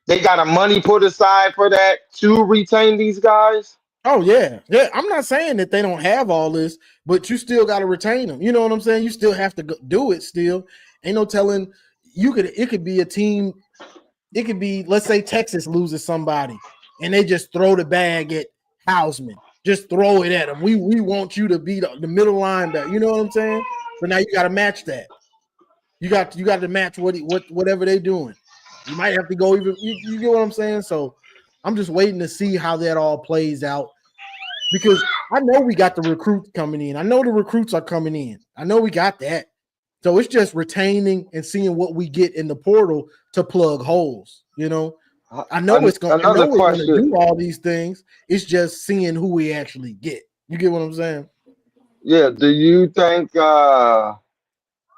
they got a money put aside for that to retain these guys? Oh yeah. I'm not saying that they don't have all this, but you still got to retain them. You know what I'm saying? You still have to do it. Still, ain't no telling. It could be a team. It could be, let's say Texas loses somebody, and they just throw the bag at Hausman. Just throw it at them. We want you to be the middle linebacker. You know what I'm saying? But now you got to match that. You got to match whatever they're doing. You might have to go even. You get what I'm saying? So I'm just waiting to see how that all plays out, because I know we got the recruits coming in. I know the recruits are coming in. I know we got that. So it's just retaining and seeing what we get in the portal to plug holes. I know it's going to do all these things. It's just seeing who we actually get. You get what I'm saying? Yeah. Do you think that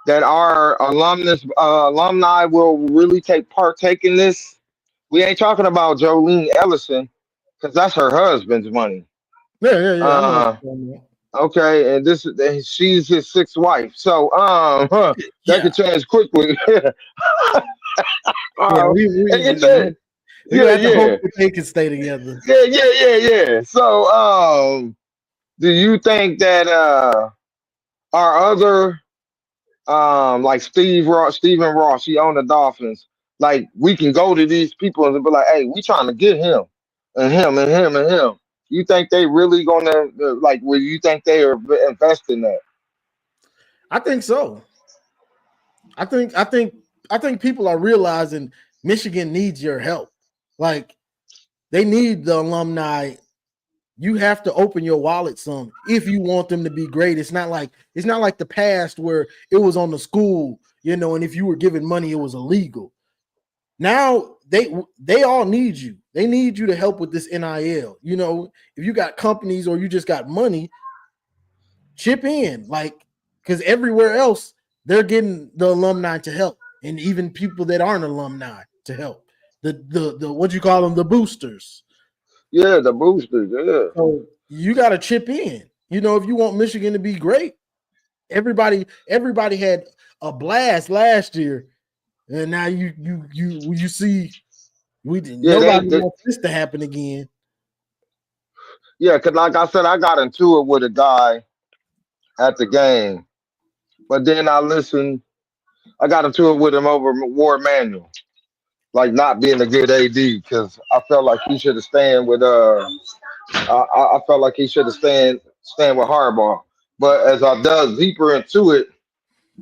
our alumni will really partake in this? We ain't talking about Jolene Ellison, because that's her husband's money. Yeah. I know. Okay, and she's his sixth wife, so that could change quickly. Yeah, we yeah, have to yeah, hope that they can stay together. yeah. So, do you think that our other like Stephen Ross, he owned the Dolphins, like we can go to these people and be like, hey, we trying to get him and him and him and him. You think they really gonna like? Will you think they are investing that? I think so. I think people are realizing Michigan needs your help. Like, they need the alumni. You have to open your wallet some if you want them to be great. It's not like the past where it was on the school, and if you were giving money, it was illegal. Now they all need you. They need you to help with this NIL. If you got companies or you just got money, chip in. Because everywhere else they're getting the alumni to help, and even people that aren't alumni to help. The what you call them, the boosters. Yeah, the boosters. Yeah. So you got to chip in. If you want Michigan to be great, everybody had a blast last year, and now you see nobody wants this to happen again. Yeah, because like I said, I got into it with a guy at the game, but then I got into it with him over Ward Manuel, like not being a good AD, because I felt like he should have stand with I felt like he should have stand with Harbaugh. But as I dug deeper into it,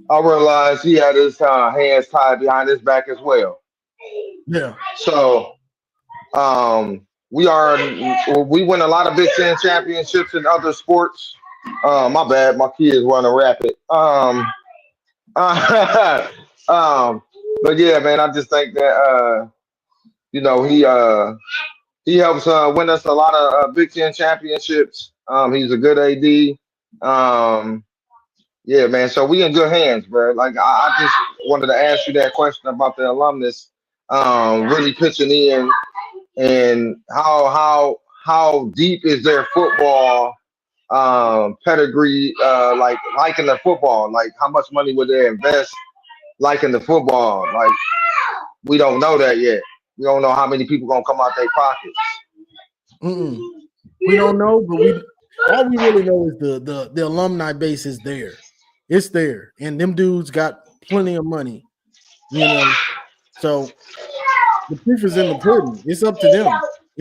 I realized he had his hands tied behind his back as well. Yeah. So we win a lot of Big Ten championships in other sports. My bad, my kid is running rapid. But yeah, man, I just think that he helps win us a lot of Big Ten championships. He's a good AD. Yeah, man. So we in good hands, bro. Like I just wanted to ask you that question about the alumnus really pitching in, and how deep is their football pedigree, like in the football, like how much money would they invest like in the football? Like we don't know that yet. We don't know how many people gonna come out their pockets. We don't know, but all we really know is the alumni base is there. It's there, and them dudes got plenty of money, So the proof is in the pudding. It's up to them.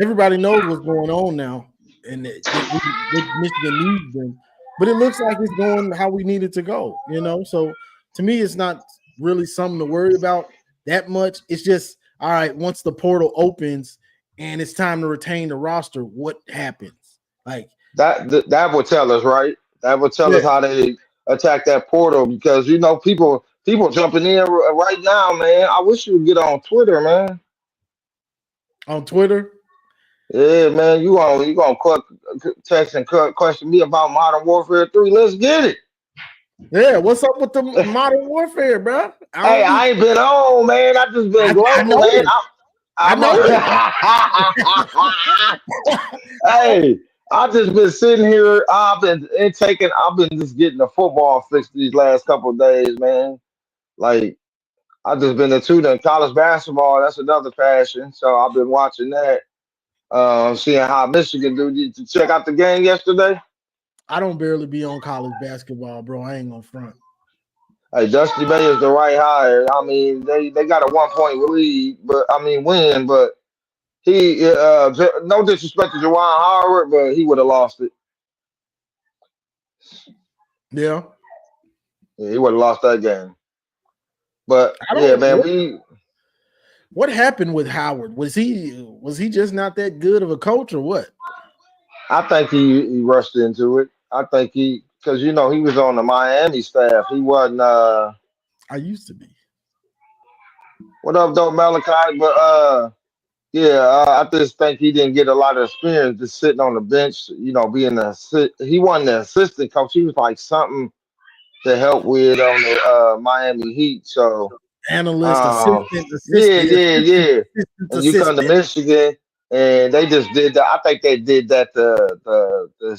Everybody knows what's going on now, and that Michigan needs them. But it looks like it's going how we need it to go. So to me, it's not really something to worry about that much. It's just, all right, once the portal opens and it's time to retain the roster, what happens? Like that would tell us, right? That would tell us how they attack that portal, because people jumping in right now, man. I wish you would get on Twitter, man. On Twitter? Yeah, man. You gonna text and question me about Modern Warfare 3? Let's get it. Yeah, what's up with the Modern Warfare, bro? I ain't been on, man. I just been global, man. I know. Hey, I've just been sitting here. I've been just getting the football fixed these last couple of days, man. Like I've just been a student. College basketball, that's another passion. So I've been watching that. Seeing how Michigan do. Did you check out the game yesterday? I don't barely be on college basketball, bro. I ain't gonna front. Hey, Dusty Bay is the right hire. I mean, they got a 1 point lead, but I mean win, but he no disrespect to Juwan Howard, but he would have lost it. Yeah. Yeah, he would have lost that game. But I yeah, don't. man, What happened with Howard? Was he just not that good of a coach or what? I think he rushed into it. I think because he was on the Miami staff. He wasn't. I used to be. What up, though, Malachi? But yeah, I just think he didn't get a lot of experience just sitting on the bench. Being he wasn't the assistant coach. He was like something to help with on the Miami Heat. So Analyst, um, yeah, assistant, yeah, yeah. And you come to assistant. Michigan, and they just did that. I think they did that to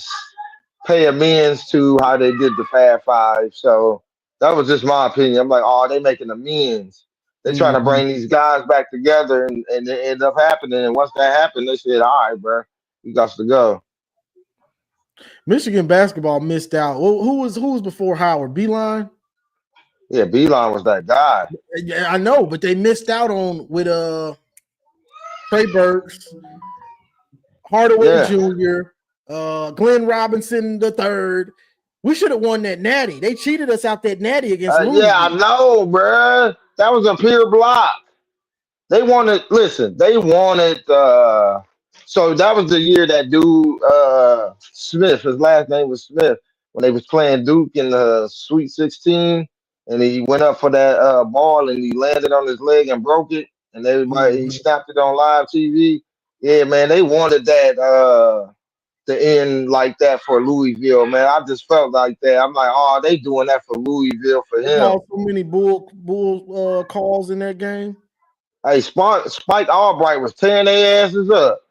pay amends to how they did the Fab Five. So that was just my opinion. I'm like, oh, they making amends. They're trying to Mhm. bring these guys back together, and it ended up happening. And once that happened, they said, all right, bro, you got to go. Michigan basketball missed out. Who was before Howard? Beeline? Yeah, Beeline was that guy. Yeah, I know, but they missed out on with Trey Burks, Hardaway Yeah. Jr., Glenn Robinson the third. We should have won that natty. They cheated us out that natty against Yeah, I Louisville. know, bruh. That was a pure block. They wanted so that was the year that dude Smith, his last name was Smith, when they was playing Duke in the Sweet 16, and he went up for that ball and he landed on his leg and broke it, and everybody he Mhm. snapped it on live TV. Yeah, man, they wanted that to end like that for Louisville, man. I just felt like that. I'm like, oh, they doing that for Louisville for They him. called so many bull calls in that game. Hey, Spike Albright was tearing their asses up.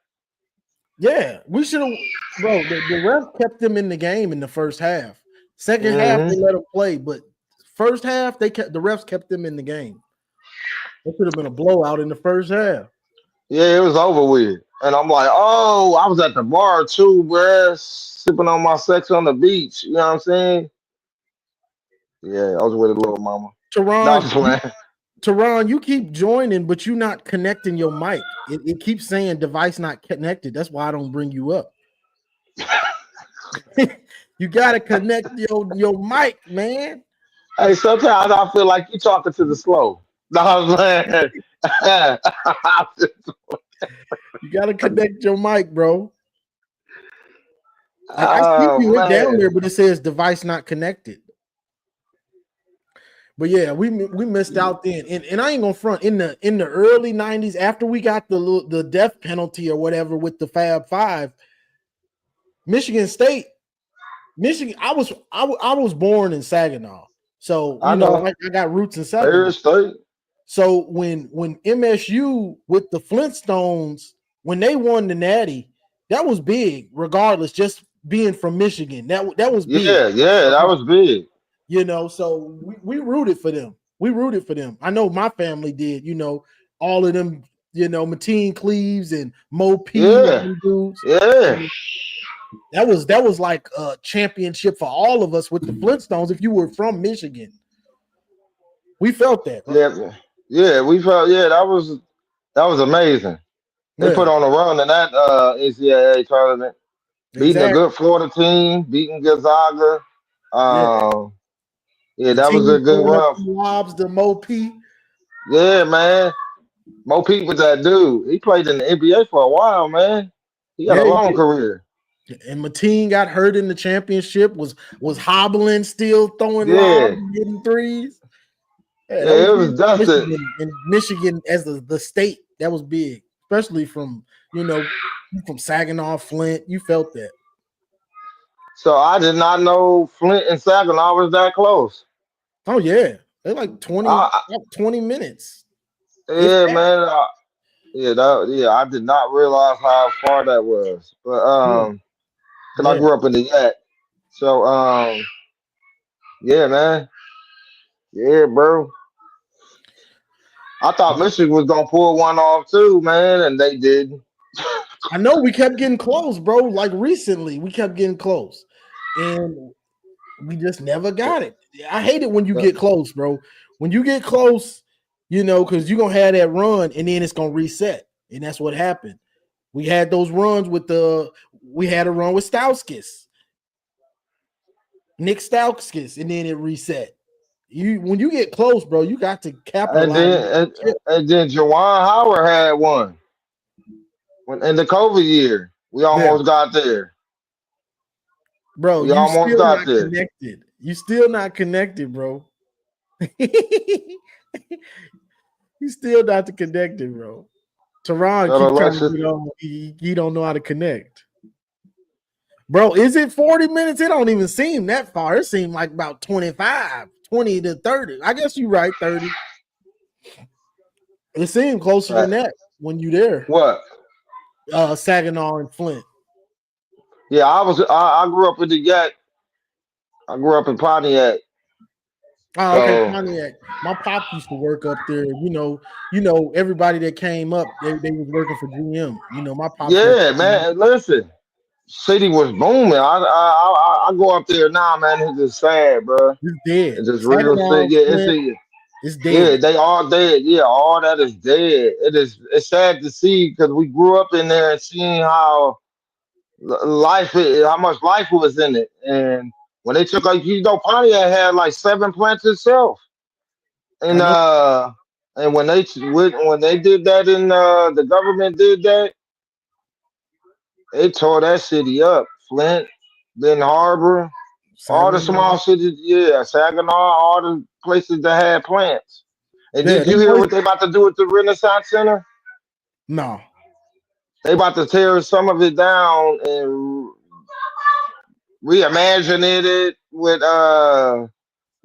Yeah, we should have, bro. The ref kept them in the game in the first half. Second half, Hmm. they let them play, but first half, the refs kept them in the game. It could have been a blowout in the first half. Yeah, it was over with. And I'm like, oh, I was at the bar too, bruh, sipping on my sex on the beach. You know what I'm saying? Yeah, I was with a little mama. No, I'm Teron, just playing. Teron, you keep joining, but you're not connecting your mic. It keeps saying device not connected. That's why I don't bring you up. You gotta connect your mic, man. Hey, sometimes I feel like you talking to the slow. No, I'm playing. You gotta connect your mic, bro. Like I see Oh you went down man. there, but it says device not connected. But yeah, we missed out then, and I ain't gonna front in the early '90s after we got the death penalty or whatever with the Fab Five. Michigan State, Michigan. I was born in Saginaw, so I know. I got roots in Saginaw. There's state. So when MSU with the Flintstones when they won the Natty, that was big. Regardless, just being from Michigan, that was big. Yeah, yeah, that was big. So we rooted for them. We rooted for them. I know my family did. All of them. Mateen Cleaves and Mo P and Yeah, them dudes. yeah. That was like a championship for all of us with the Flintstones. If you were from Michigan, we felt that. Right? Yeah, yeah, we felt that was amazing. They put Yeah, on a run in that NCAA tournament, beating a exactly. good Florida team, beating Gonzaga. Yeah, Um, yeah, the that was team a good throwing up run. some lobs to Mo P. Yeah, man. Mo Peak was that dude. He played in the NBA for a while, man. He got Yeah, a he long did. career. And Mateen got hurt in the championship. Was hobbling, still throwing lobs, Yeah, and hitting threes. Yeah, that yeah, was it big was for Dustin. Michigan and Michigan as the state. That was big, especially from from Saginaw, Flint. You felt that. So I did not know Flint and Saginaw was that close. Oh yeah, they're like I, 20 minutes, if yeah, that. man. I did not realize how far that was. But Yeah, cause I yeah. grew up in the Yak. So yeah, man. Yeah, bro. I thought Michigan was gonna pull one off too, man, and they didn't. I know we kept getting close, bro. Like recently, we kept getting close, and we just never got it. I hate it when you get close, bro. When you get close, because you're gonna have that run, and then it's gonna reset, and that's what happened. We had those runs we had a run with Nick Stauskas, and then it reset. When you get close, bro, you got to And capitalize. then Jawan Howard had one in the COVID year. We Yeah, almost got there. bro, We you almost still got not there. connected. You still not connected, bro. You still not connected, bro. Teron So keep trying to Alexis, get on. He don't know how to connect. Bro, is it 40 minutes? It don't even seem that far. It seemed like about 25, 20 to 30. I guess you're right, 30. It seemed closer than that when you there. what? Saginaw and Flint. Yeah, I grew up in the Yak. I grew up in Pontiac. Oh, okay, So Pontiac. My pop used to work up there. Everybody that came up, they was working for GM. My pops got yeah, man. Listen, city was booming. I go up there now, man. It's just sad, bro. it's dead. It's just real Saginaw, sad. Yeah, Flint, it's yeah, dead. they all dead. Yeah, all that is dead. It's sad to see because we grew up in there and seeing how how much life was in it. And when they took Pontiac had like 7 plants itself. I And know. when they did that in the government did that, it tore that city up. Flint, then Harbor, all the Saginaw. small cities, yeah, Saginaw, all the places that had plants. And Yeah, did you them hear places. what they about to do at the Renaissance Center? No. They about to tear some of it down and reimagine it with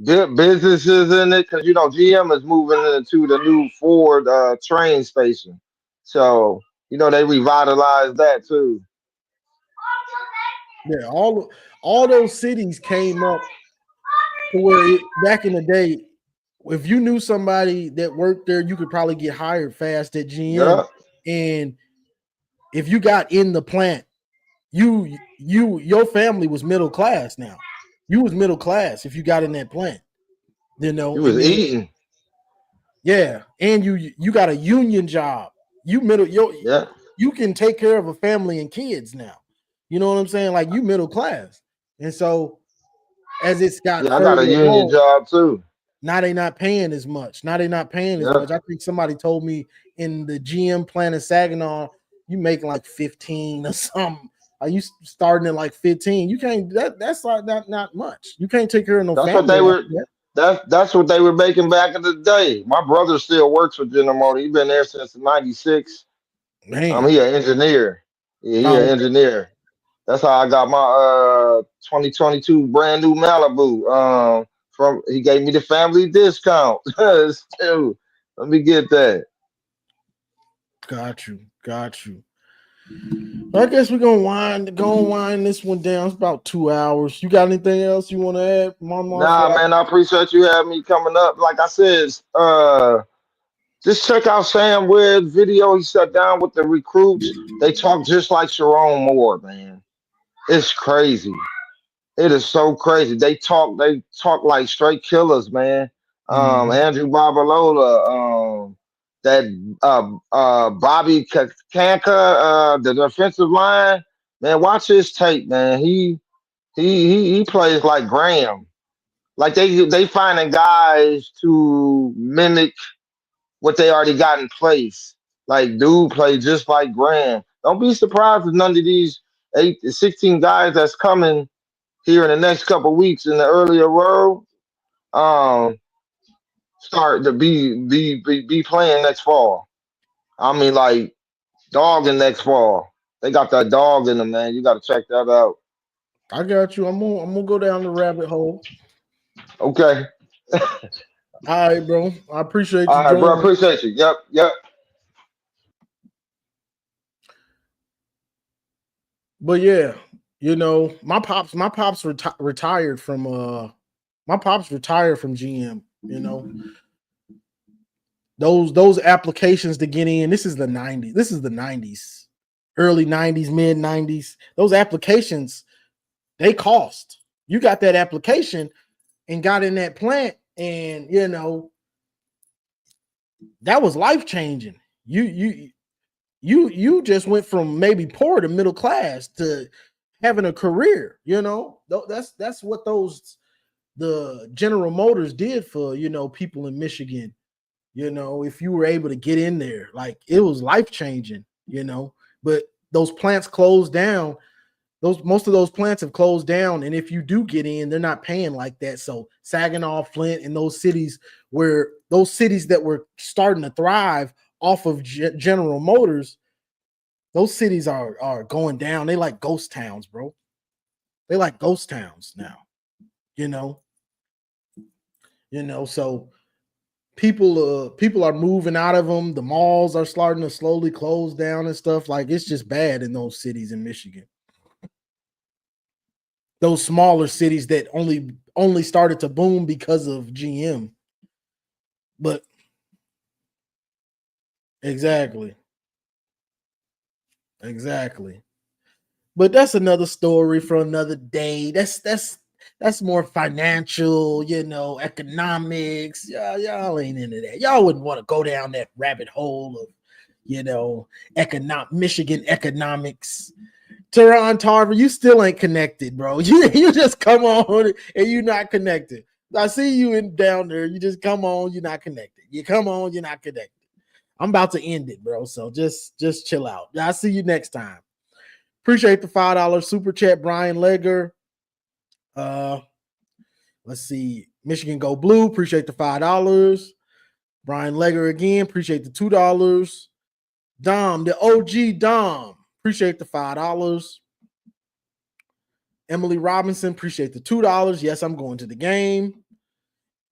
good businesses in it because GM is moving into the new Ford train station, so they revitalized that too. Yeah, all those cities came up to where back in the day, if you knew somebody that worked there, you could probably get hired fast at GM. Yeah, And if you got in the plant, your family was middle class now. You was middle class if you got in that plant, you was and then eating. yeah, and you got a union job. Yeah, You can take care of a family and kids now. You know what I'm saying? Like you middle class. And so as it's got yeah. I got further a union along, job too. now they not paying as much. Yeah, I think somebody told me in the GM plant in Saginaw, you make like 15 or something. Are you starting at like 15? You can't that's like not much. You can't take care of no that's what family they after were. that. That's what they were making back in the day. My brother still works for General Motors. He's been there since '96. Man. He an engineer. Yeah, he an Oh, okay. engineer. That's how I got my 2022 brand new Malibu. From he gave me the family discount. Dude, let me get that. Got you. Got you. I guess we're gonna wind this one down. It's about 2 hours. You got anything else you want to add, Mama? Nah, man, I appreciate you having me coming up. Like I said, just check out Sam Webb's video. He sat down with the recruits. They talk just like Sherrone Moore, man. It's crazy. It is so crazy. They talk like straight killers, man. Andrew Barbalola, that Bobby Kanka, the defensive line, man. Watch his tape, man. He plays like Graham. Like they finding guys to mimic what they already got in place. Like dude play just like Graham. Don't be surprised if none of these 16 guys that's coming here in the next couple of weeks in the earlier world, um, start to be playing next fall. I mean, like dogging next fall. They got that dog in them, man. You got to check that out. I got you. I'm gonna go down the rabbit hole. Okay. All right, bro. I appreciate you All right, bro. joining. Appreciate you. Yep. Yep. But yeah, my pops retired from GM. Those applications to get in. This is the 90s. This is the 90s, early 90s, mid 90s. Those applications, they cost. You got that application and got in that plant, and that was life changing. You just went from maybe poor to middle class to having a career. That's what the General Motors did for people in Michigan. If you were able to get in there, like, it was life changing. But those plants closed down. Most of those plants have closed down, and if you do get in, they're not paying like that. So Saginaw, Flint, and those cities that were starting to thrive off of General Motors, those cities are going down. They like ghost towns, bro. They like ghost towns now. So people are moving out of them. The malls are starting to slowly close down and stuff. Like, it's just bad in those cities in Michigan. Those smaller cities that only started to boom because of GM. But exactly. But that's another story for another day. That's more financial, economics. Y'all ain't into that. Y'all wouldn't want to go down that rabbit hole of, Michigan economics. Teron Tarver, you still ain't connected, bro. You just come on and you're not connected. I see you down there. You just come on, you're not connected. You come on, you're not connected. I'm about to end it, bro. So just chill out. I'll see you next time. Appreciate the $5 super chat, Brian Legger. Let's see. Michigan Go Blue. Appreciate the $5. Brian Legger again. Appreciate the $2. Dom, the OG Dom. Appreciate the $5. Emily Robinson. Appreciate the $2. Yes, I'm going to the game.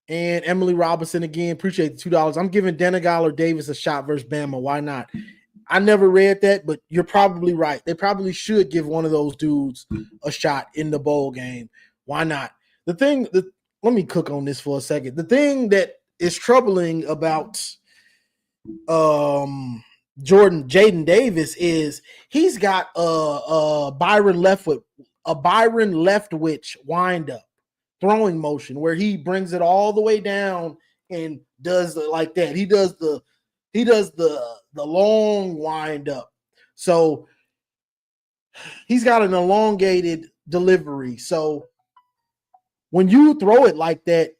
And Emily Robinson again. Appreciate the $2. I'm giving Denegal or Davis a shot versus Bama. Why not? I never read that, but you're probably right. They probably should give one of those dudes a shot in the bowl game. Why not? Let me cook on this for a second. The thing that is troubling about Jaden Davis is he's got a Byron Leftwich wind up throwing motion where he brings it all the way down and does it like that. He does the long wind up. So he's got an elongated delivery. So when you throw it like that,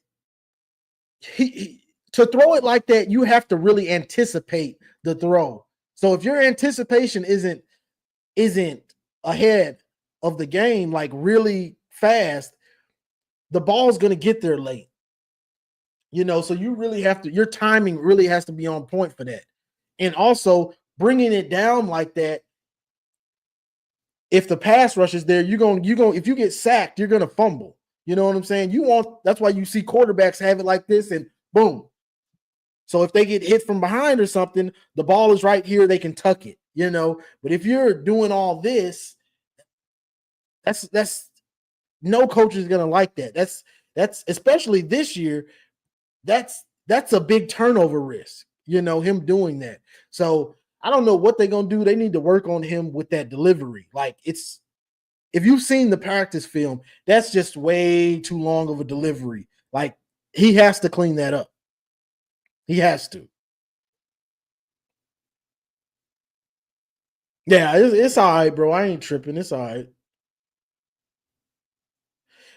to throw it like that, you have to really anticipate the throw. So if your anticipation isn't ahead of the game, like really fast, the ball's going to get there late. So you really have to, your timing really has to be on point for that. And also bringing it down like that, if the pass rush is there, you're going, if you get sacked, you're going to fumble. You know what I'm saying? That's why you see quarterbacks have it like this and boom. So if they get hit from behind or something, the ball is right here. They can tuck it, but if you're doing all this, that's no coach is going to like that. That's especially this year. That's a big turnover risk, him doing that. So I don't know what they're going to do. They need to work on him with that delivery. Like, if you've seen the practice film, that's just way too long of a delivery. Like, he has to clean that up. He has to. Yeah, it's all right, bro. I ain't tripping. It's all right.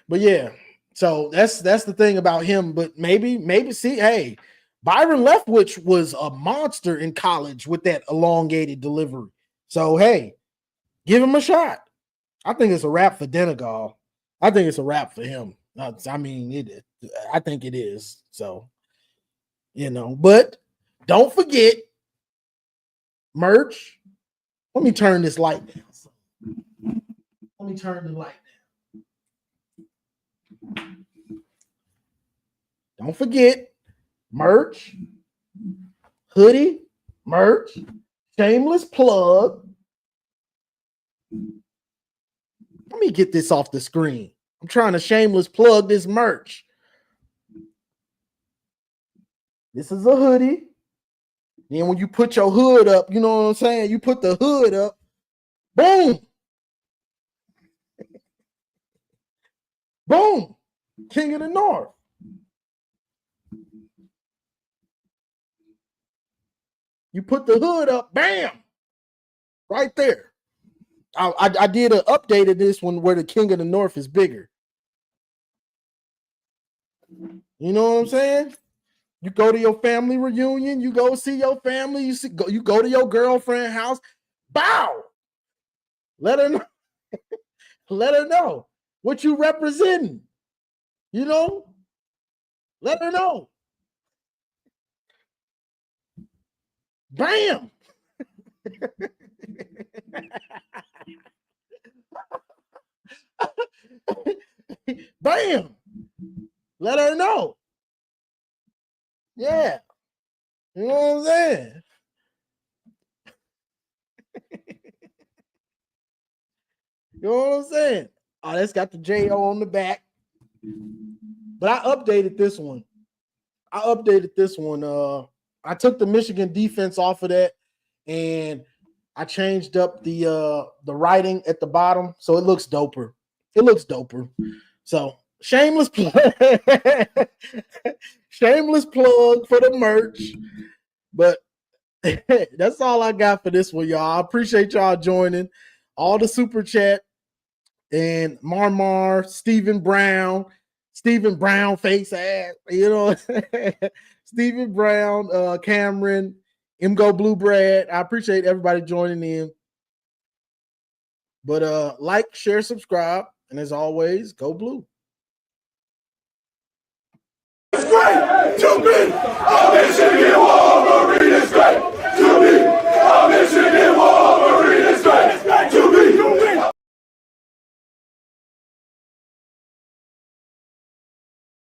But yeah, so that's the thing about him. But maybe see, hey, Byron Leftwich was a monster in college with that elongated delivery. So hey, give him a shot. I think it's a wrap for Denegal. I think it's a wrap for him. I mean, I think it is. So, but don't forget merch. Let me turn this light down. Let me turn the light down. Don't forget merch, hoodie, merch, shameless plug. Let me get this off the screen. I'm trying to shameless plug this merch. This is a hoodie. Then when you put your hood up, you know what I'm saying? You put the hood up, boom. Boom. King of the North. You put the hood up, bam, right there. I did an update of this one where the King of the North is bigger. You know what I'm saying? You go to your family reunion, you go see your family, you go to your girlfriend's house, bow. Let her know. Let her know what you representing. You know? Let her know. Bam. Bam. Let her know. Yeah. You know what I'm saying? You know what I'm saying? Oh, that's got the J-O on the back. But I updated this one. I took the Michigan defense off of that, and I changed up the writing at the bottom, so it looks doper. So shameless plug. Shameless plug for the merch. But that's all I got for this one, y'all. I appreciate y'all joining. All the super chat and Marmar, Stephen Brown face ass, you know, Stephen Brown, Cameron, Go Blue Brad. I appreciate everybody joining in. But like, share, subscribe, and as always, go blue. It's great to be on this